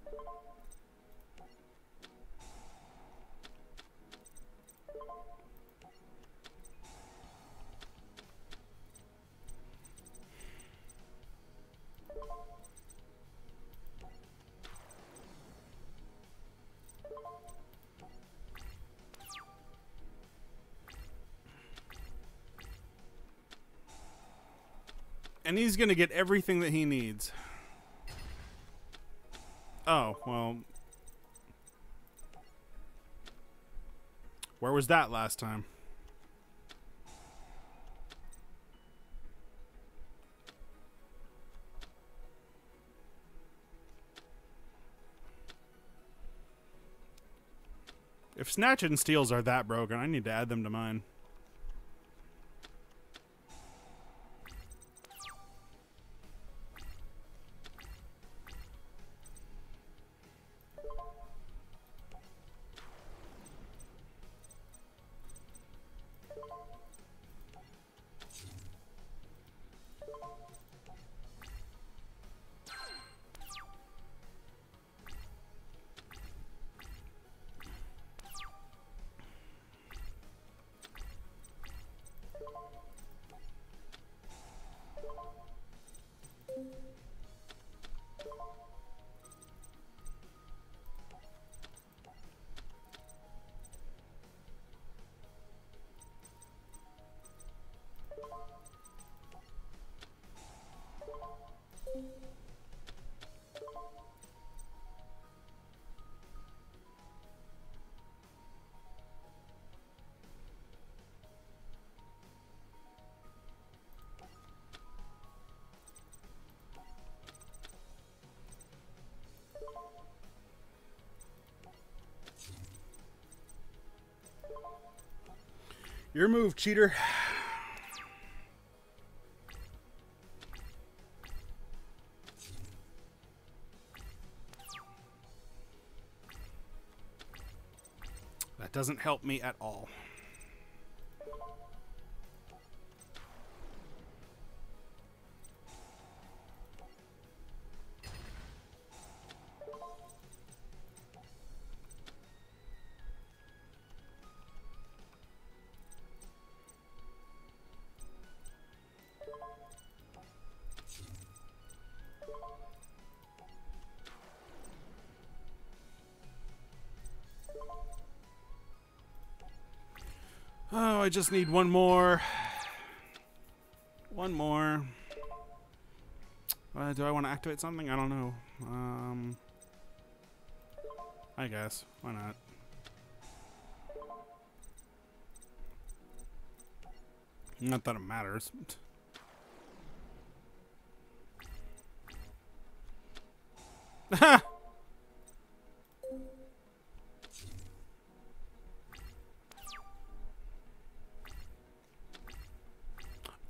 And he's going to get everything that he needs. Oh, well. Where was that last time? If Snatch and Steals are that broken, I need to add them to mine. Your move, cheater. That doesn't help me at all. Oh, I just need one more. One more. Do I want to activate something? I don't know. I guess. Why not? Not that it matters. Ha!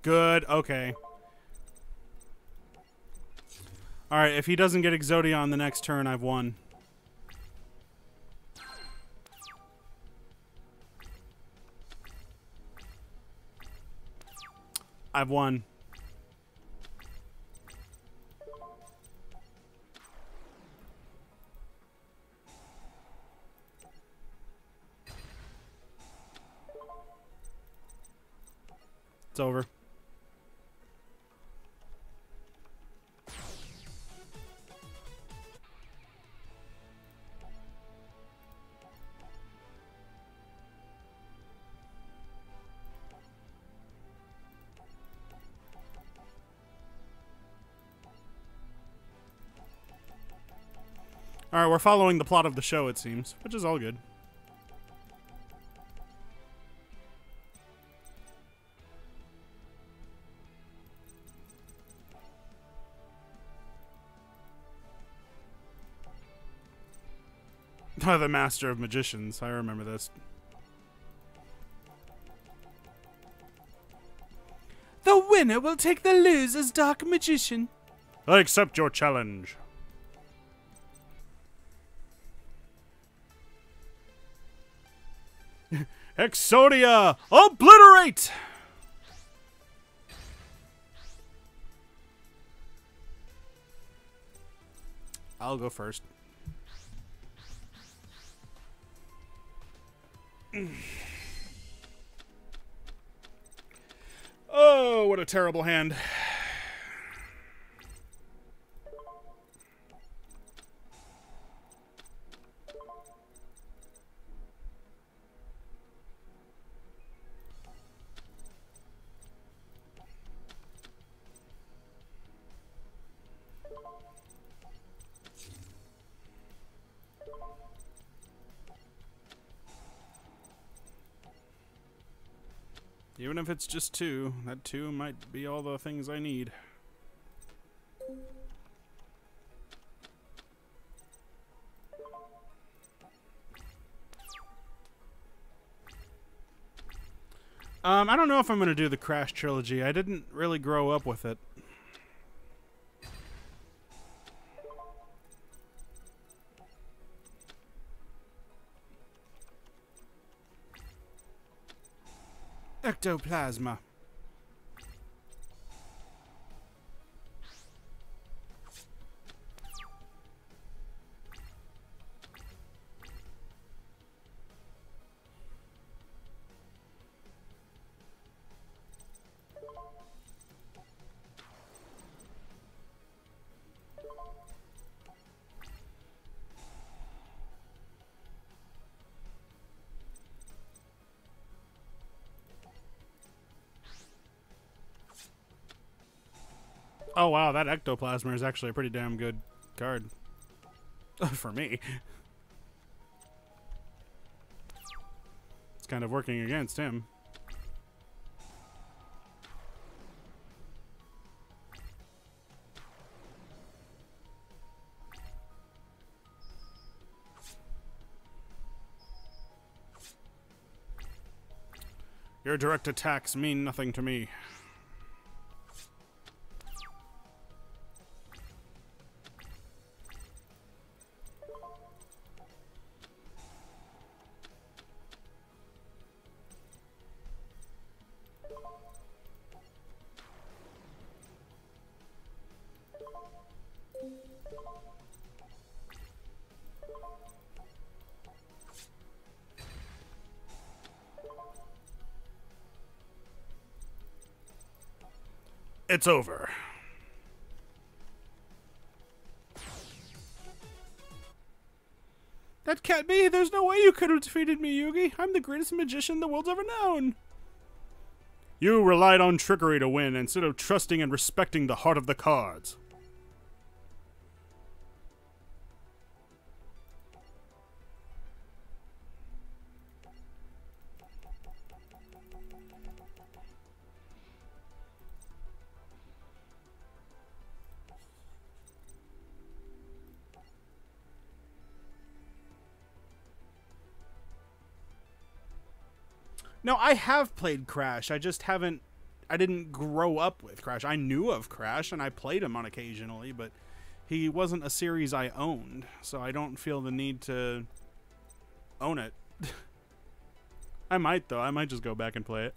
Good. Okay. Alright, if he doesn't get Exodia the next turn, I've won. I've won. It's over. Alright, we're following the plot of the show, it seems, which is all good. The Master of Magicians. I remember this. The winner will take the loser's Dark Magician. I accept your challenge. Exodia! Obliterate! I'll go first. Oh, what a terrible hand. Even if it's just 2, that 2 might be all the things I need. I don't know if I'm going to do the Crash trilogy. I didn't really grow up with it. Ectoplasma. Oh wow, that Ectoplasma is actually a pretty damn good card. For me. It's kind of working against him. Your direct attacks mean nothing to me. It's over. That can't be. There's no way you could have defeated me, Yugi. I'm the greatest magician the world's ever known. You relied on trickery to win instead of trusting and respecting the heart of the cards. No, I have played Crash. I just haven't... I didn't grow up with Crash. I knew of Crash, and I played him on occasionally, but he wasn't a series I owned, so I don't feel the need to own it. I might, though. I might just go back and play it.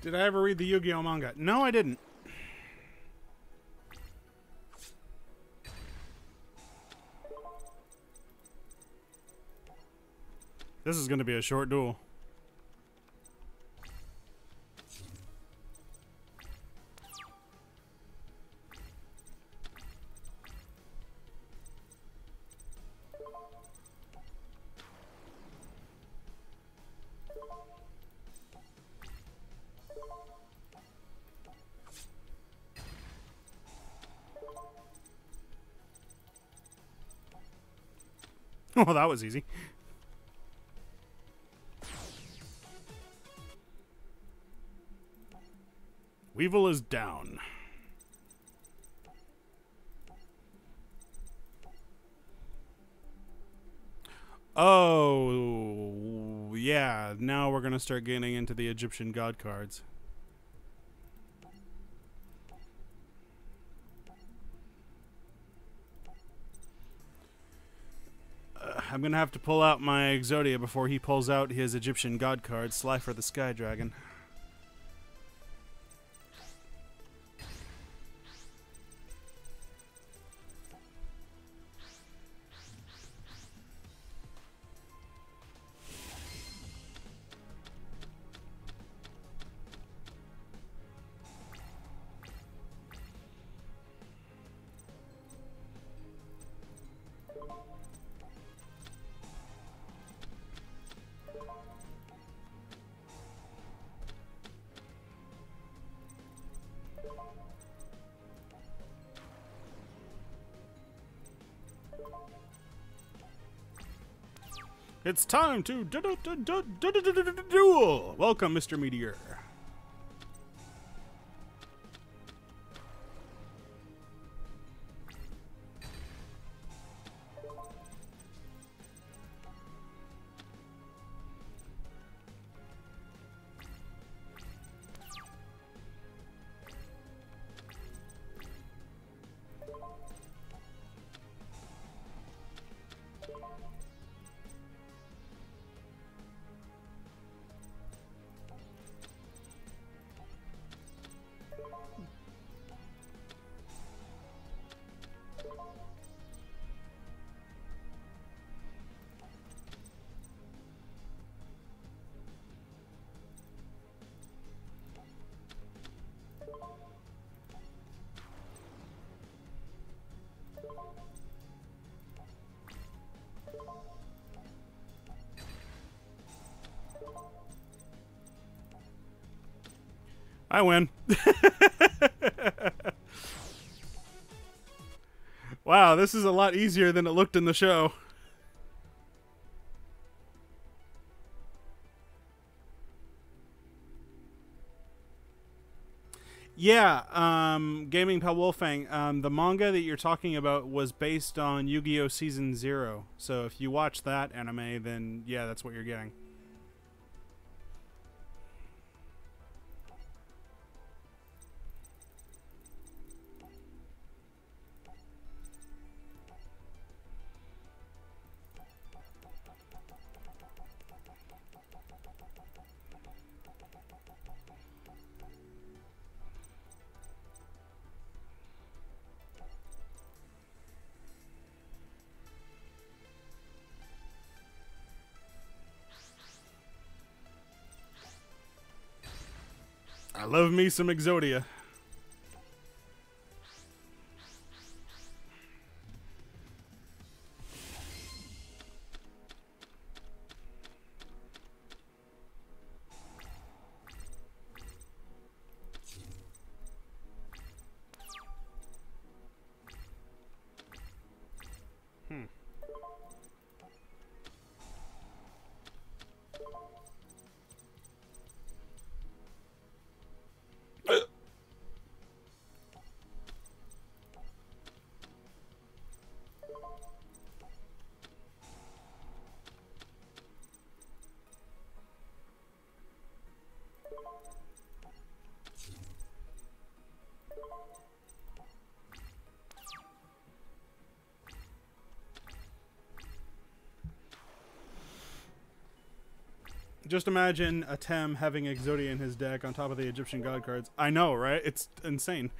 Did I ever read the Yu-Gi-Oh manga? No, I didn't. This is going to be a short duel. Oh, that was easy. Weevil is down. Oh, yeah. Now we're going to start getting into the Egyptian god cards. I'm going to have to pull out my Exodia before he pulls out his Egyptian god card, Slifer the Sky Dragon. It's time to duel! Welcome, Mr. Meteor. I win. Wow, this is a lot easier than it looked in the show. Yeah, Gaming Pal Wolfang, the manga that you're talking about was based on Yu-Gi-Oh! Season 0. So if you watch that anime, then yeah, that's what you're getting. I love me some Exodia. Just imagine a Tem having Exodia in his deck on top of the Egyptian God cards. I know, right? It's insane.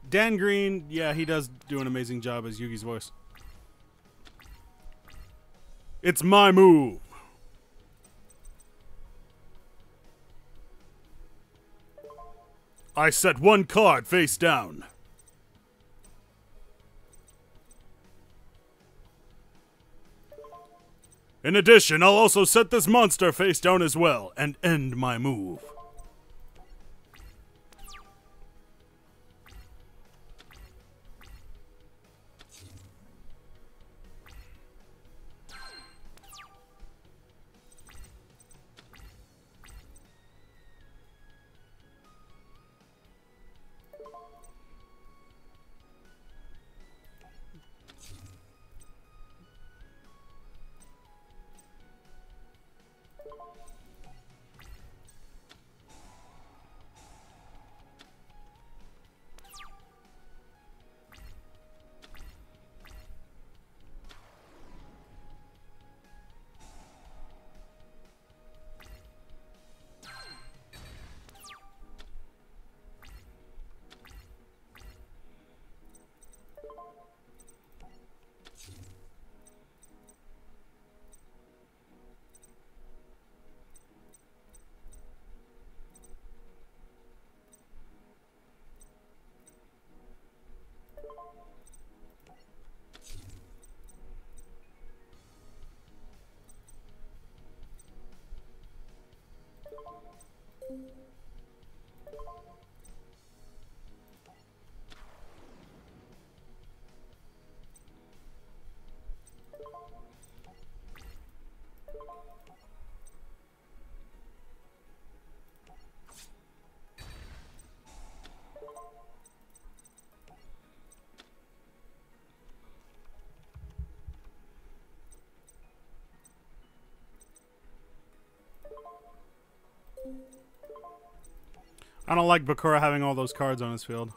Dan Green, yeah, he does do an amazing job as Yugi's voice. It's my move. I set one card face down. In addition, I'll also set this monster face down as well and end my move. I don't like Bakura having all those cards on his field.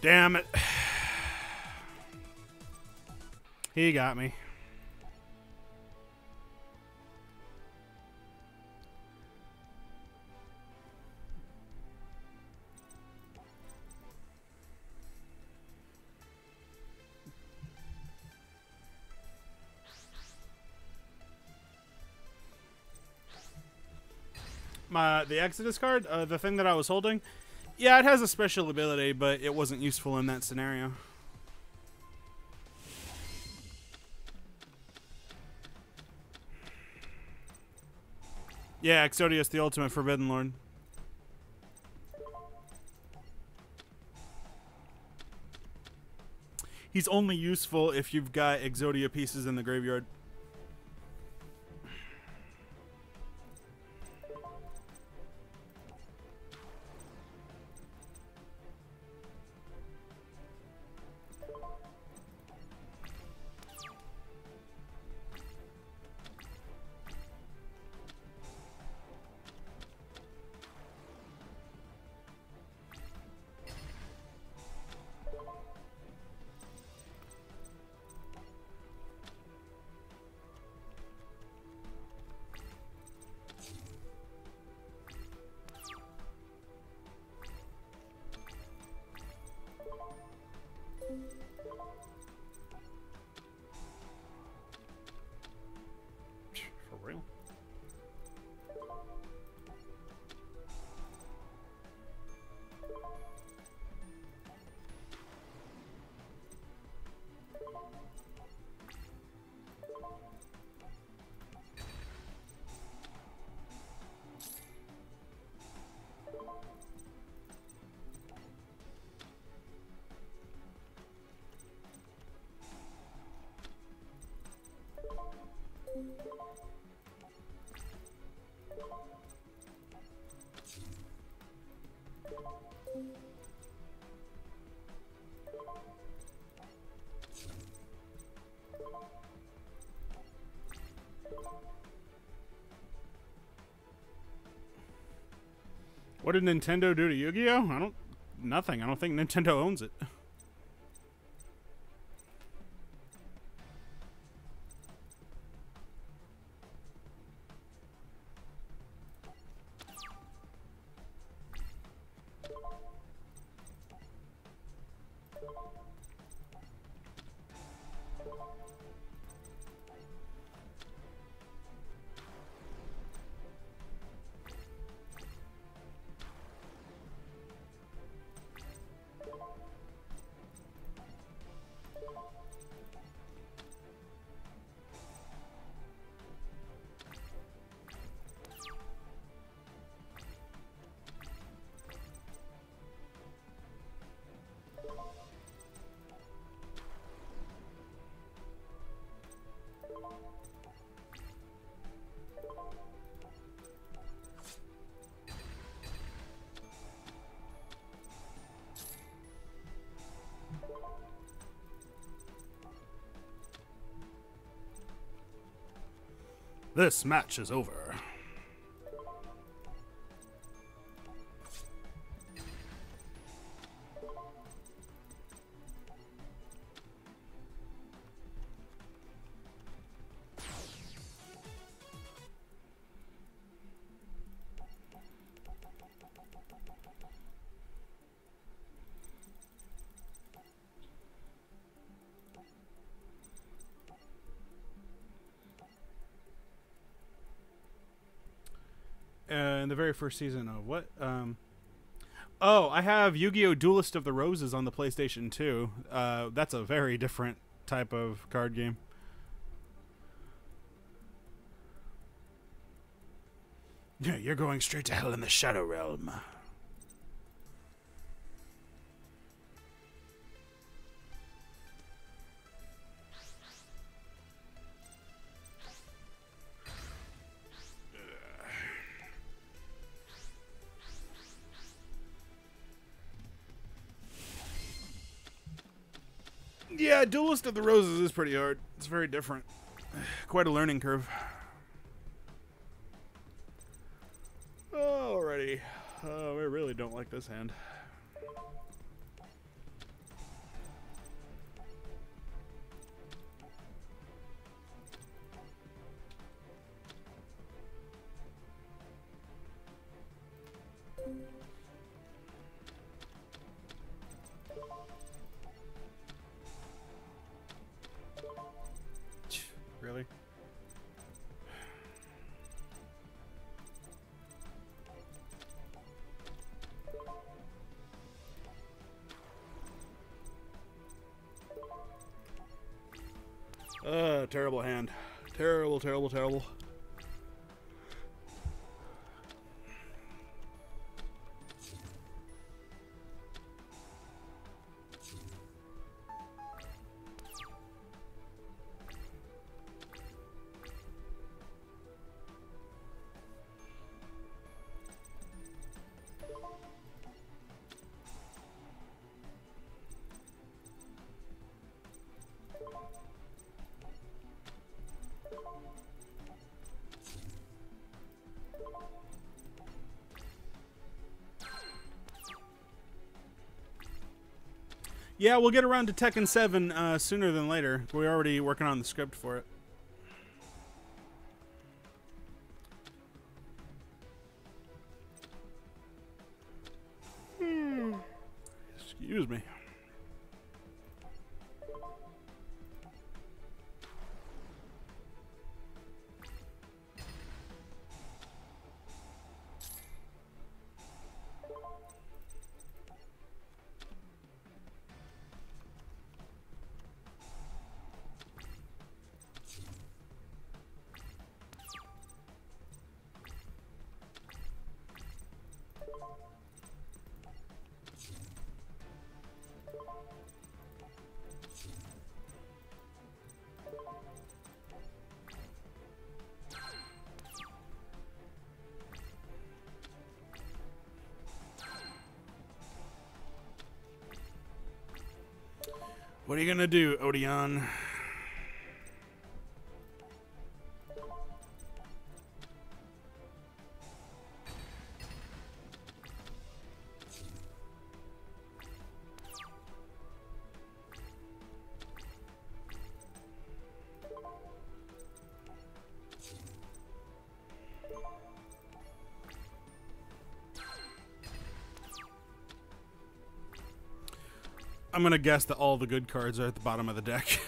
Damn it. He got me. The Exodus card, the thing that I was holding, yeah, it has a special ability, but it wasn't useful in that scenario. Yeah, Exodius, the ultimate Forbidden Lord. He's only useful if you've got Exodia pieces in the graveyard. For real? What did Nintendo do to Yu-Gi-Oh? Nothing. I don't think Nintendo owns it. This match is over. In the very first season of what? Oh, I have Yu-Gi-Oh! Duelist of the Roses on the PlayStation 2. That's a very different type of card game. Yeah, you're going straight to hell in the Shadow Realm. Yeah, Duelist of the Roses is pretty hard. It's very different. Quite a learning curve. Alrighty. Oh, I really don't like this hand. Really? Terrible hand. Terrible, terrible, terrible. Yeah, we'll get around to Tekken 7 sooner than later. We're already working on the script for it. Excuse me. What are you gonna do, Odeon? I'm gonna guess that all the good cards are at the bottom of the deck.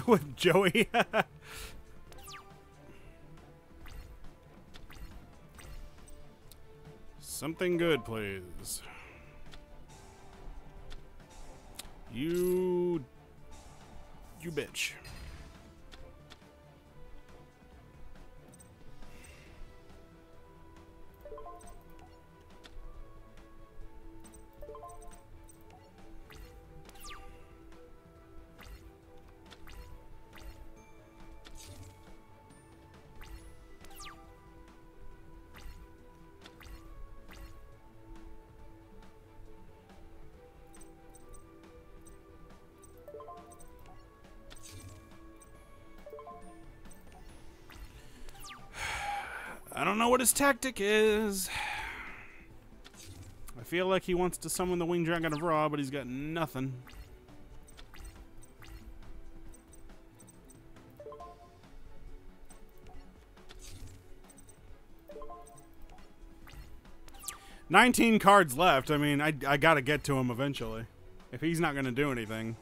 With Joey. Something good, please. You bitch. I don't know what his tactic is. I feel like he wants to summon the Winged Dragon of Ra, but he's got nothing. $19 cards left. I mean, I gotta get to him eventually. If he's not gonna do anything.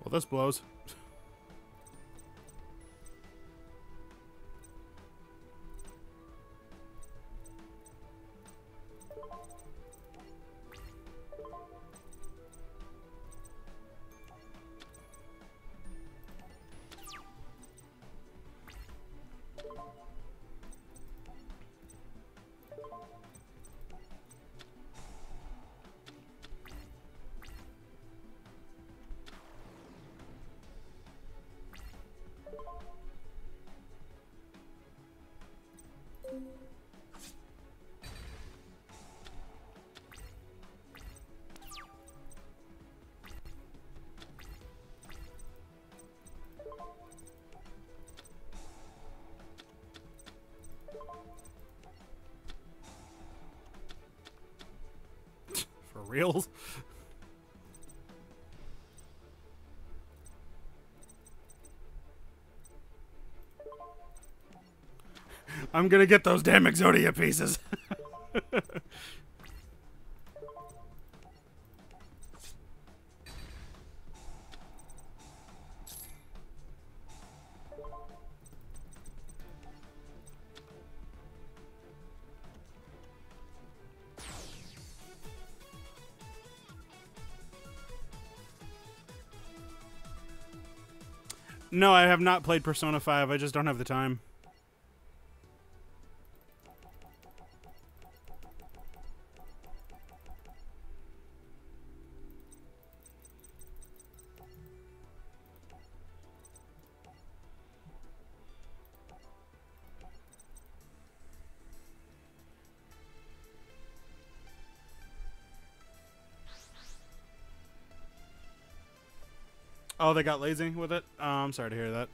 Well, this blows. For reals? I'm gonna get those damn Exodia pieces. No, I have not played Persona 5. I just don't have the time. Oh, they got lazy with it? Oh, I'm sorry to hear that.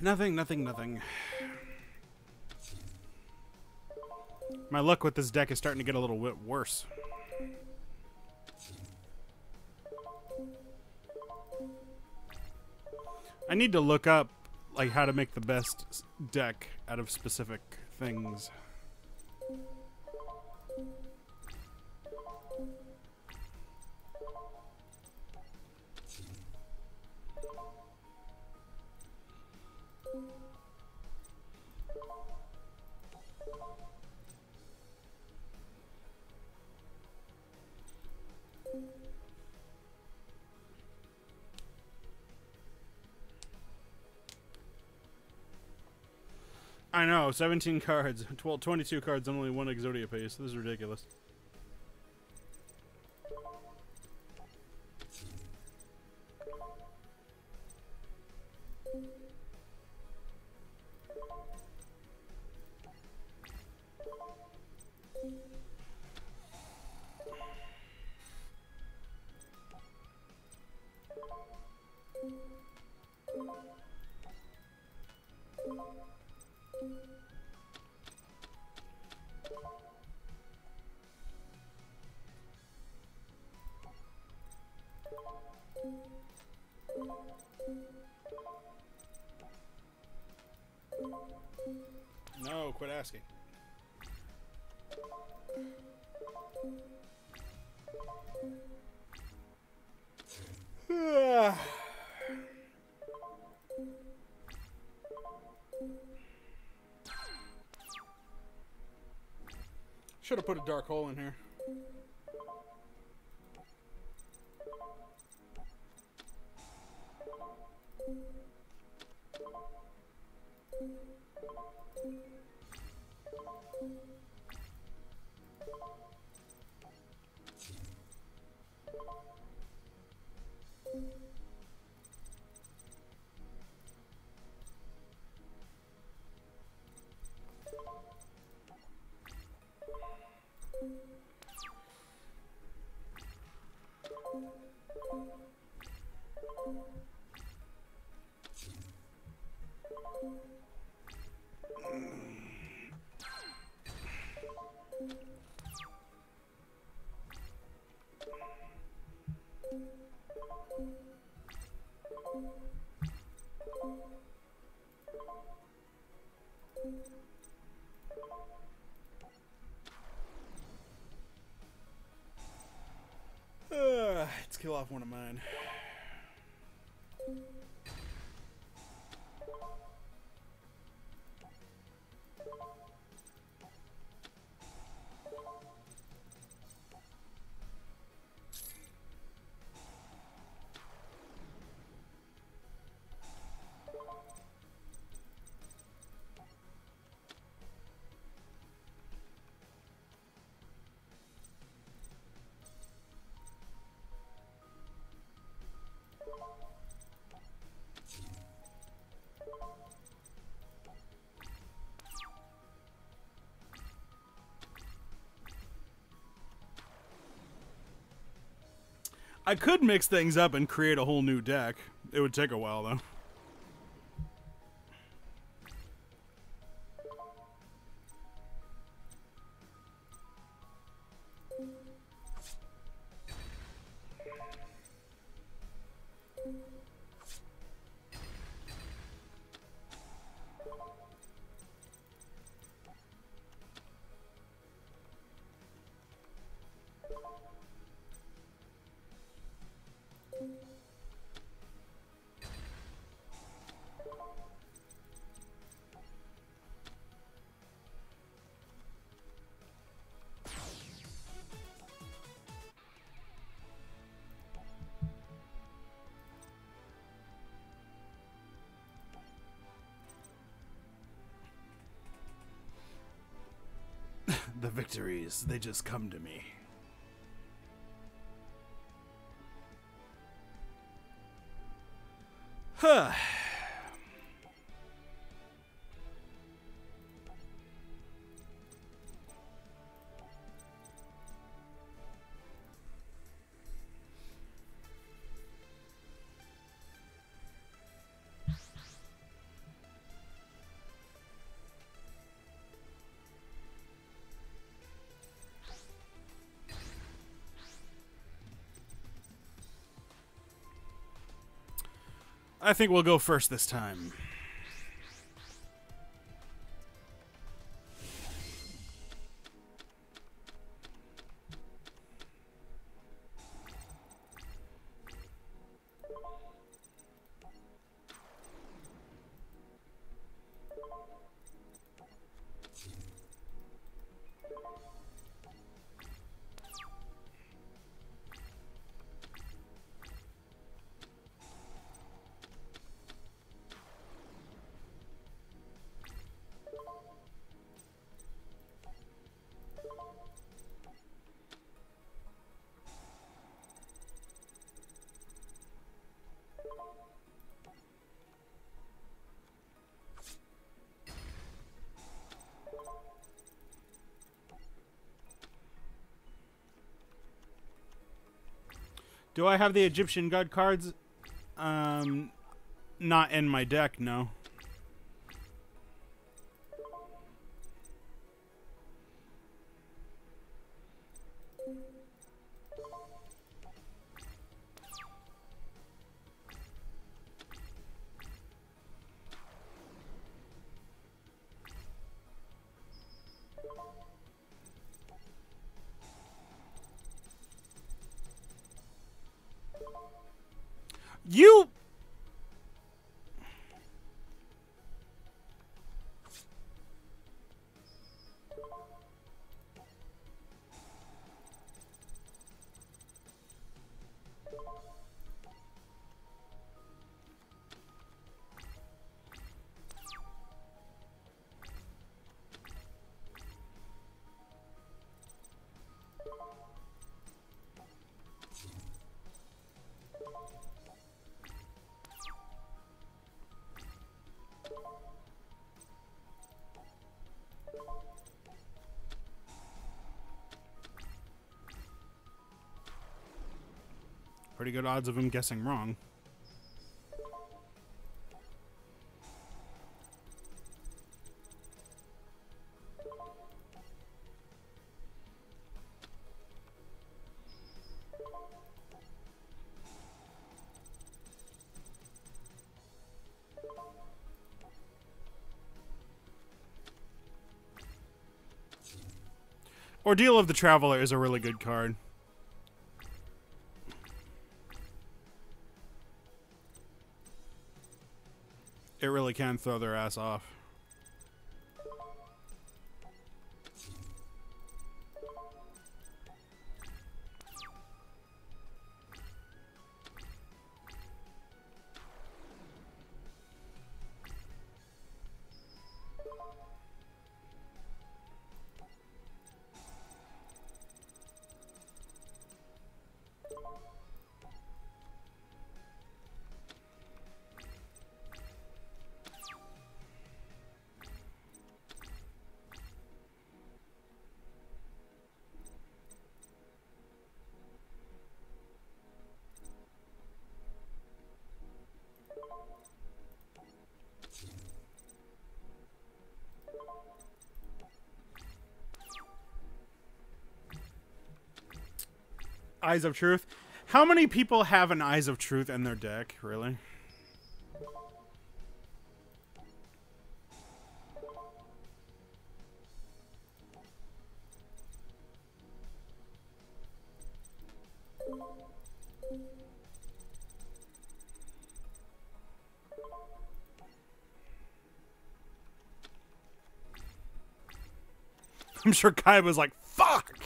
Nothing. My luck with this deck is starting to get a little bit worse. I need to look up like how to make the best deck out of specific things. I know, 17 cards, 22 cards and only one Exodia piece. This is ridiculous. No, quit asking. Should have put a dark hole in here. Let's kill off one of mine. I could mix things up and create a whole new deck. It would take a while, though. The victories, they just come to me. Huh. I think we'll go first this time. Do I have the Egyptian God cards? Not in my deck, no. You... Pretty good odds of him guessing wrong. Ordeal of the Traveler is a really good card. It really can throw their ass off. Eyes of Truth. How many people have an Eyes of Truth in their deck, really? I'm sure Kai was like, fuck!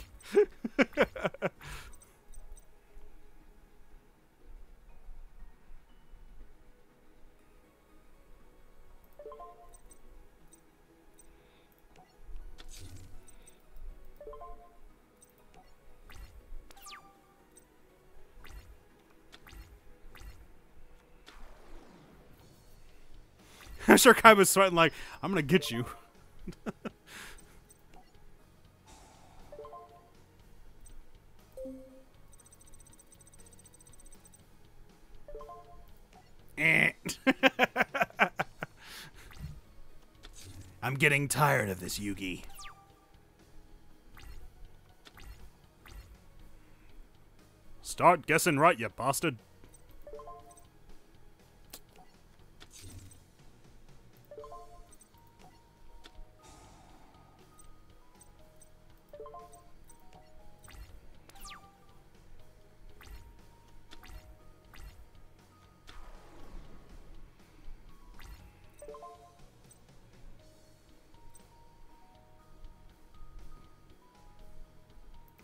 I'm sure Kai was sweating like, I'm gonna get you. I'm getting tired of this, Yugi. Start guessing right, you bastard.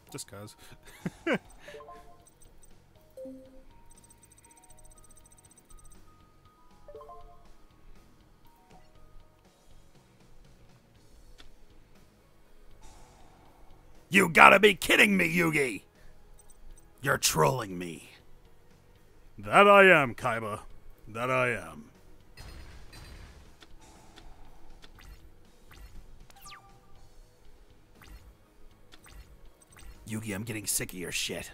Just cause. You gotta be kidding me, Yugi! You're trolling me. That I am, Kaiba. That I am. Yugi, I'm getting sick of your shit.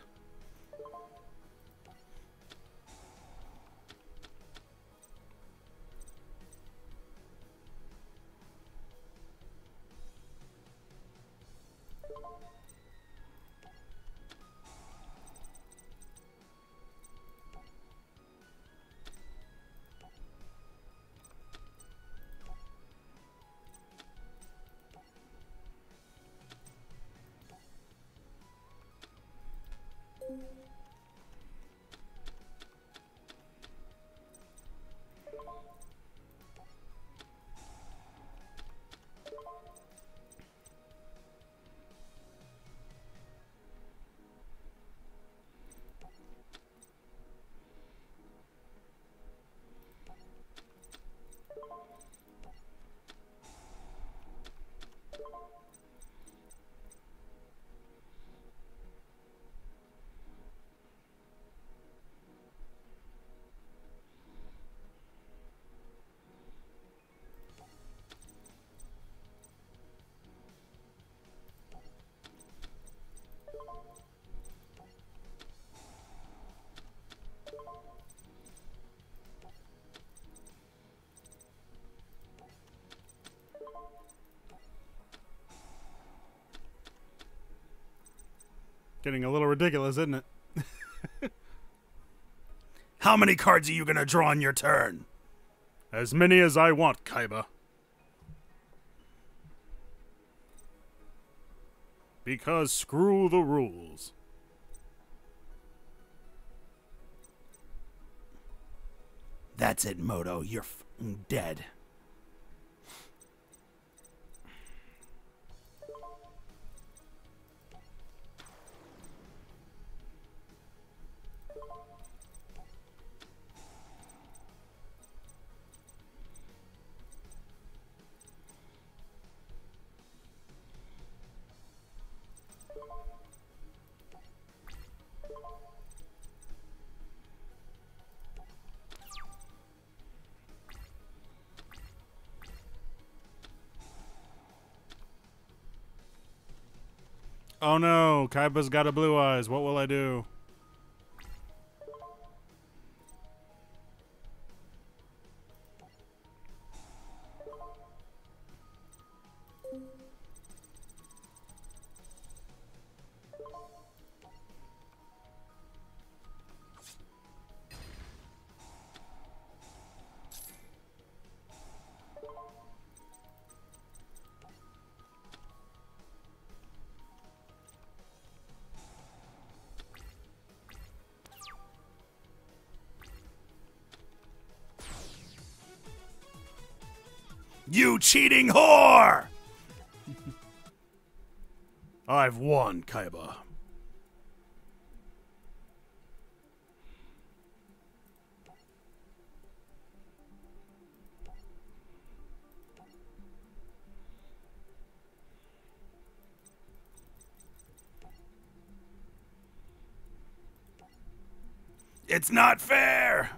Getting a little ridiculous, isn't it? How many cards are you gonna draw on your turn? As many as I want, Kaiba. Because screw the rules. That's it, Moto. You're dead. Oh no, Kaiba's got a blue eyes. What will I do? You cheating whore! I've won, Kaiba. It's not fair!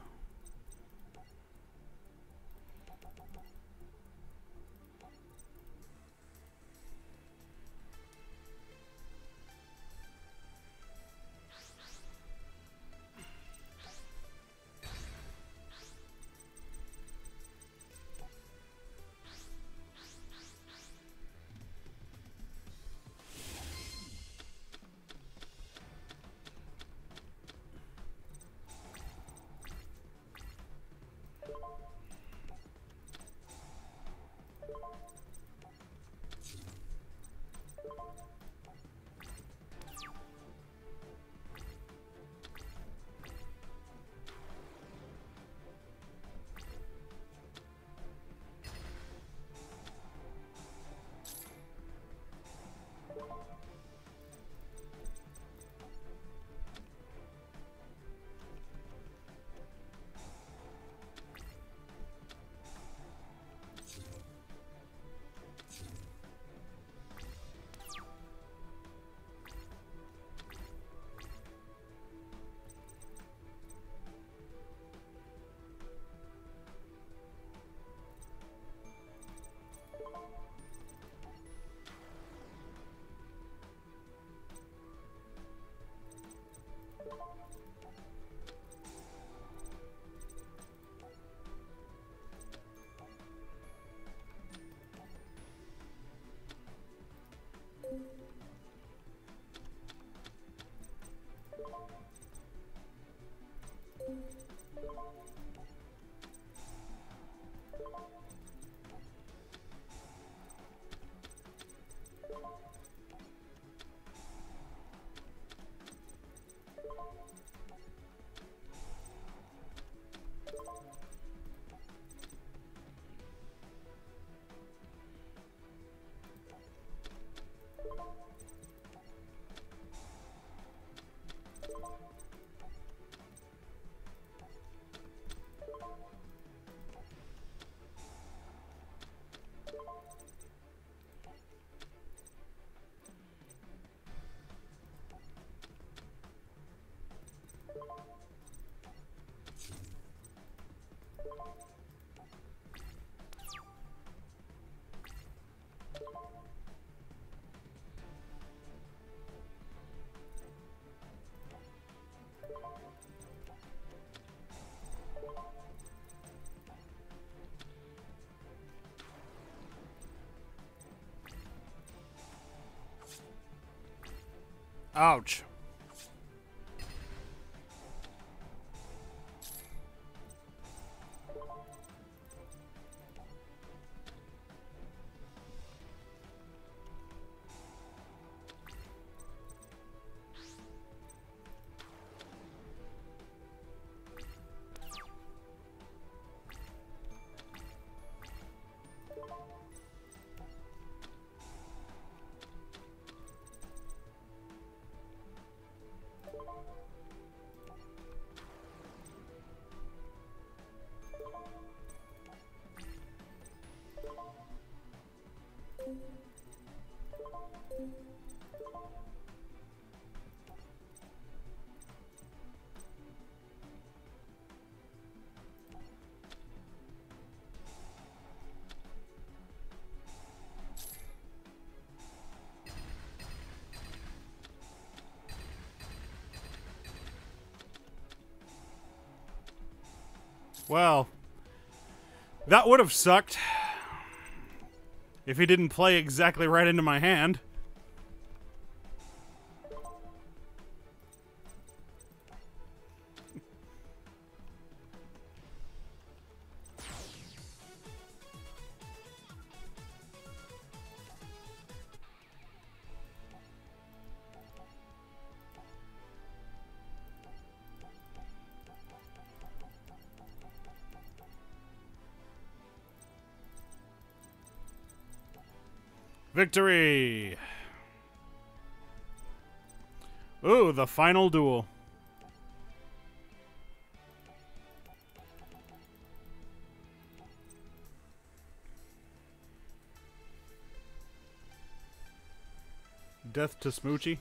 Ouch. Well, that would have sucked if he didn't play exactly right into my hand. Victory! Ooh, the final duel. Death to Smoochie?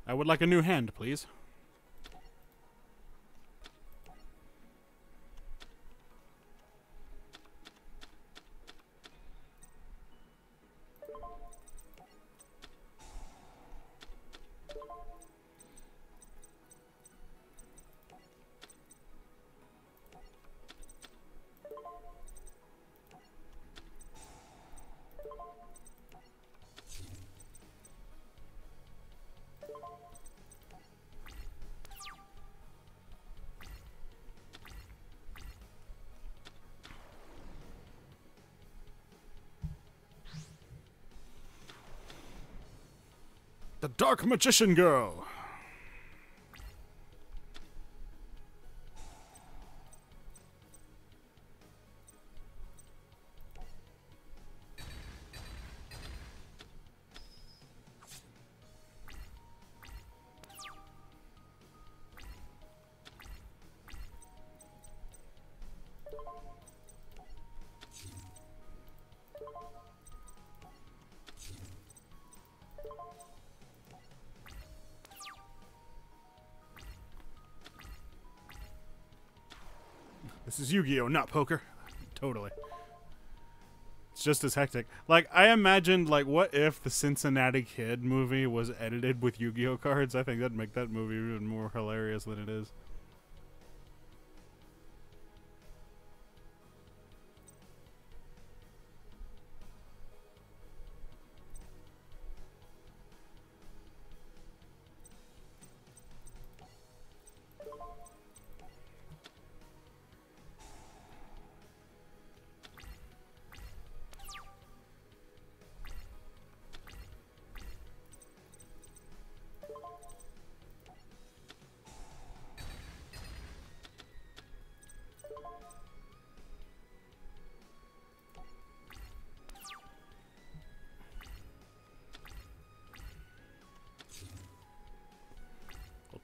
I would like a new hand, please. The Dark Magician Girl. This is Yu-Gi-Oh, not poker. Totally. It's just as hectic. Like, I imagined, like, what if the Cincinnati Kid movie was edited with Yu-Gi-Oh cards? I think that'd make that movie even more hilarious than it is.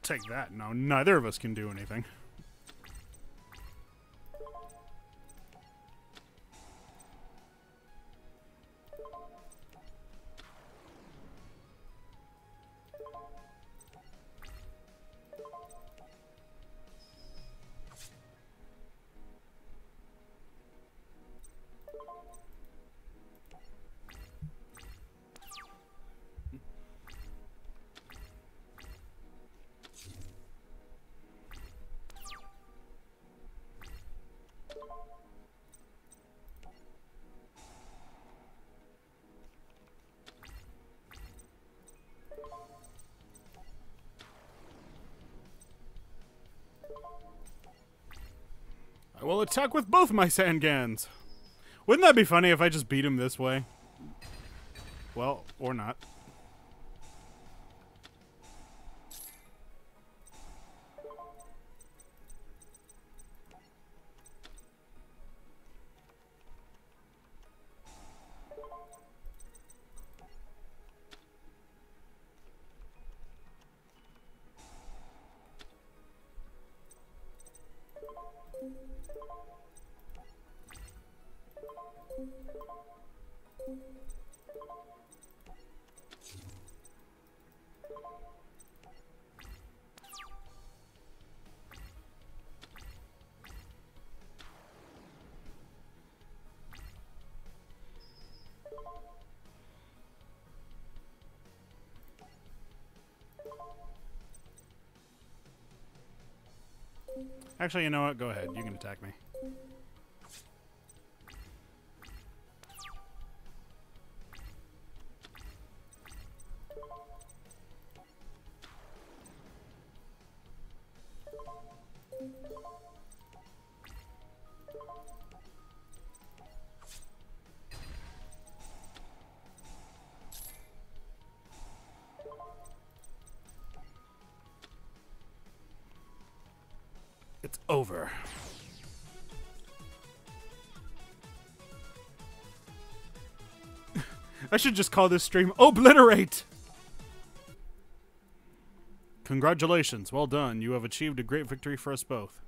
Take that. No, neither of us can do anything. I will attack with both my Sangans. Wouldn't that be funny if I just beat him this way? Well, or not. Actually, you know what? Go ahead. You can attack me. It's over. I should just call this stream Obliterate! Congratulations, well done. You have achieved a great victory for us both.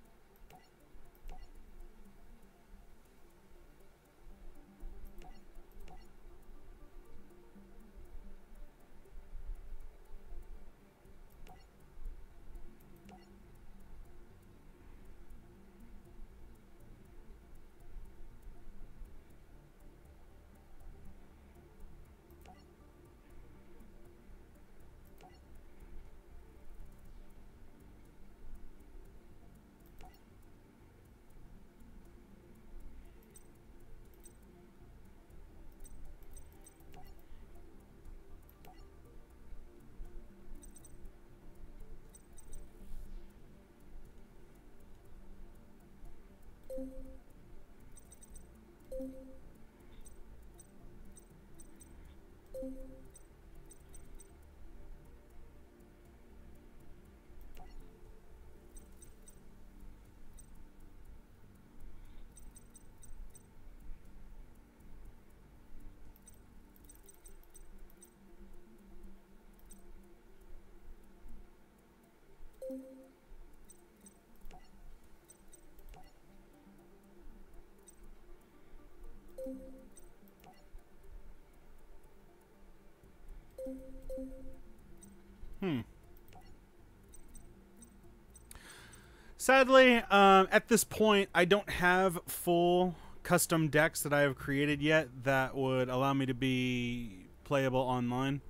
Sadly, at this point, I don't have full custom decks that I have created yet that would allow me to be playable online.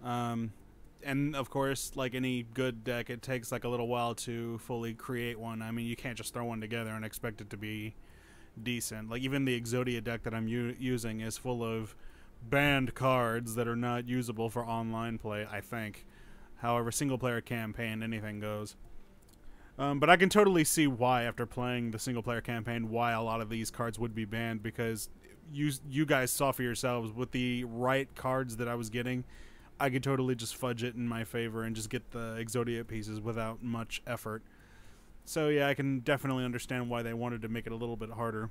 And of course, like any good deck, it takes like a little while to fully create one. I mean, you can't just throw one together and expect it to be decent. Like even the Yugioh deck that I'm using is full of banned cards that are not usable for online play, I think. However, single player campaign, anything goes. But I can totally see why, after playing the single player campaign, why a lot of these cards would be banned, because you guys saw for yourselves with the right cards that I was getting, I could totally just fudge it in my favor and just get the Yugioh pieces without much effort. So yeah, I can definitely understand why they wanted to make it a little bit harder.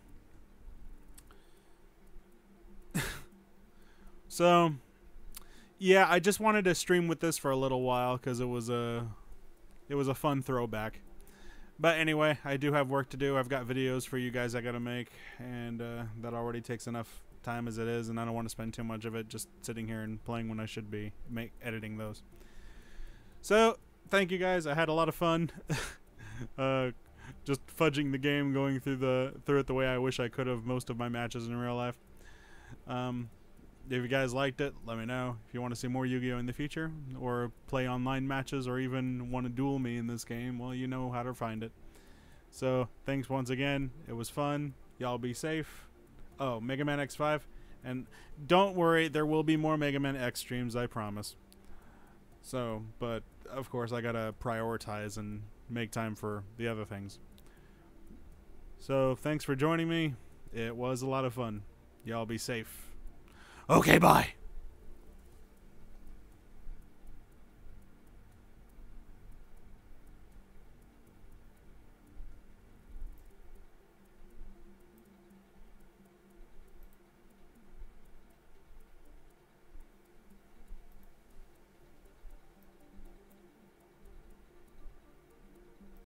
So yeah, I just wanted to stream with this for a little while because it was a fun throwback. But anyway, I do have work to do. I've got videos for you guys I gotta make, and that already takes enough time as it is, and I don't want to spend too much of it just sitting here and playing when I should be editing those. So thank you guys. I had a lot of fun. Just fudging the game, going through it the way I wish I could have most of my matches in real life. If you guys liked it, let me know. If you want to see more Yu-Gi-Oh in the future, or play online matches, or even want to duel me in this game, well, you know how to find it. So thanks once again. It was fun. Y'all be safe. Oh, Mega Man X5. And don't worry, there will be more Mega Man X streams, I promise. So, but of course I gotta prioritize and make time for the other things. So thanks for joining me. It was a lot of fun. Y'all be safe. Okay, bye.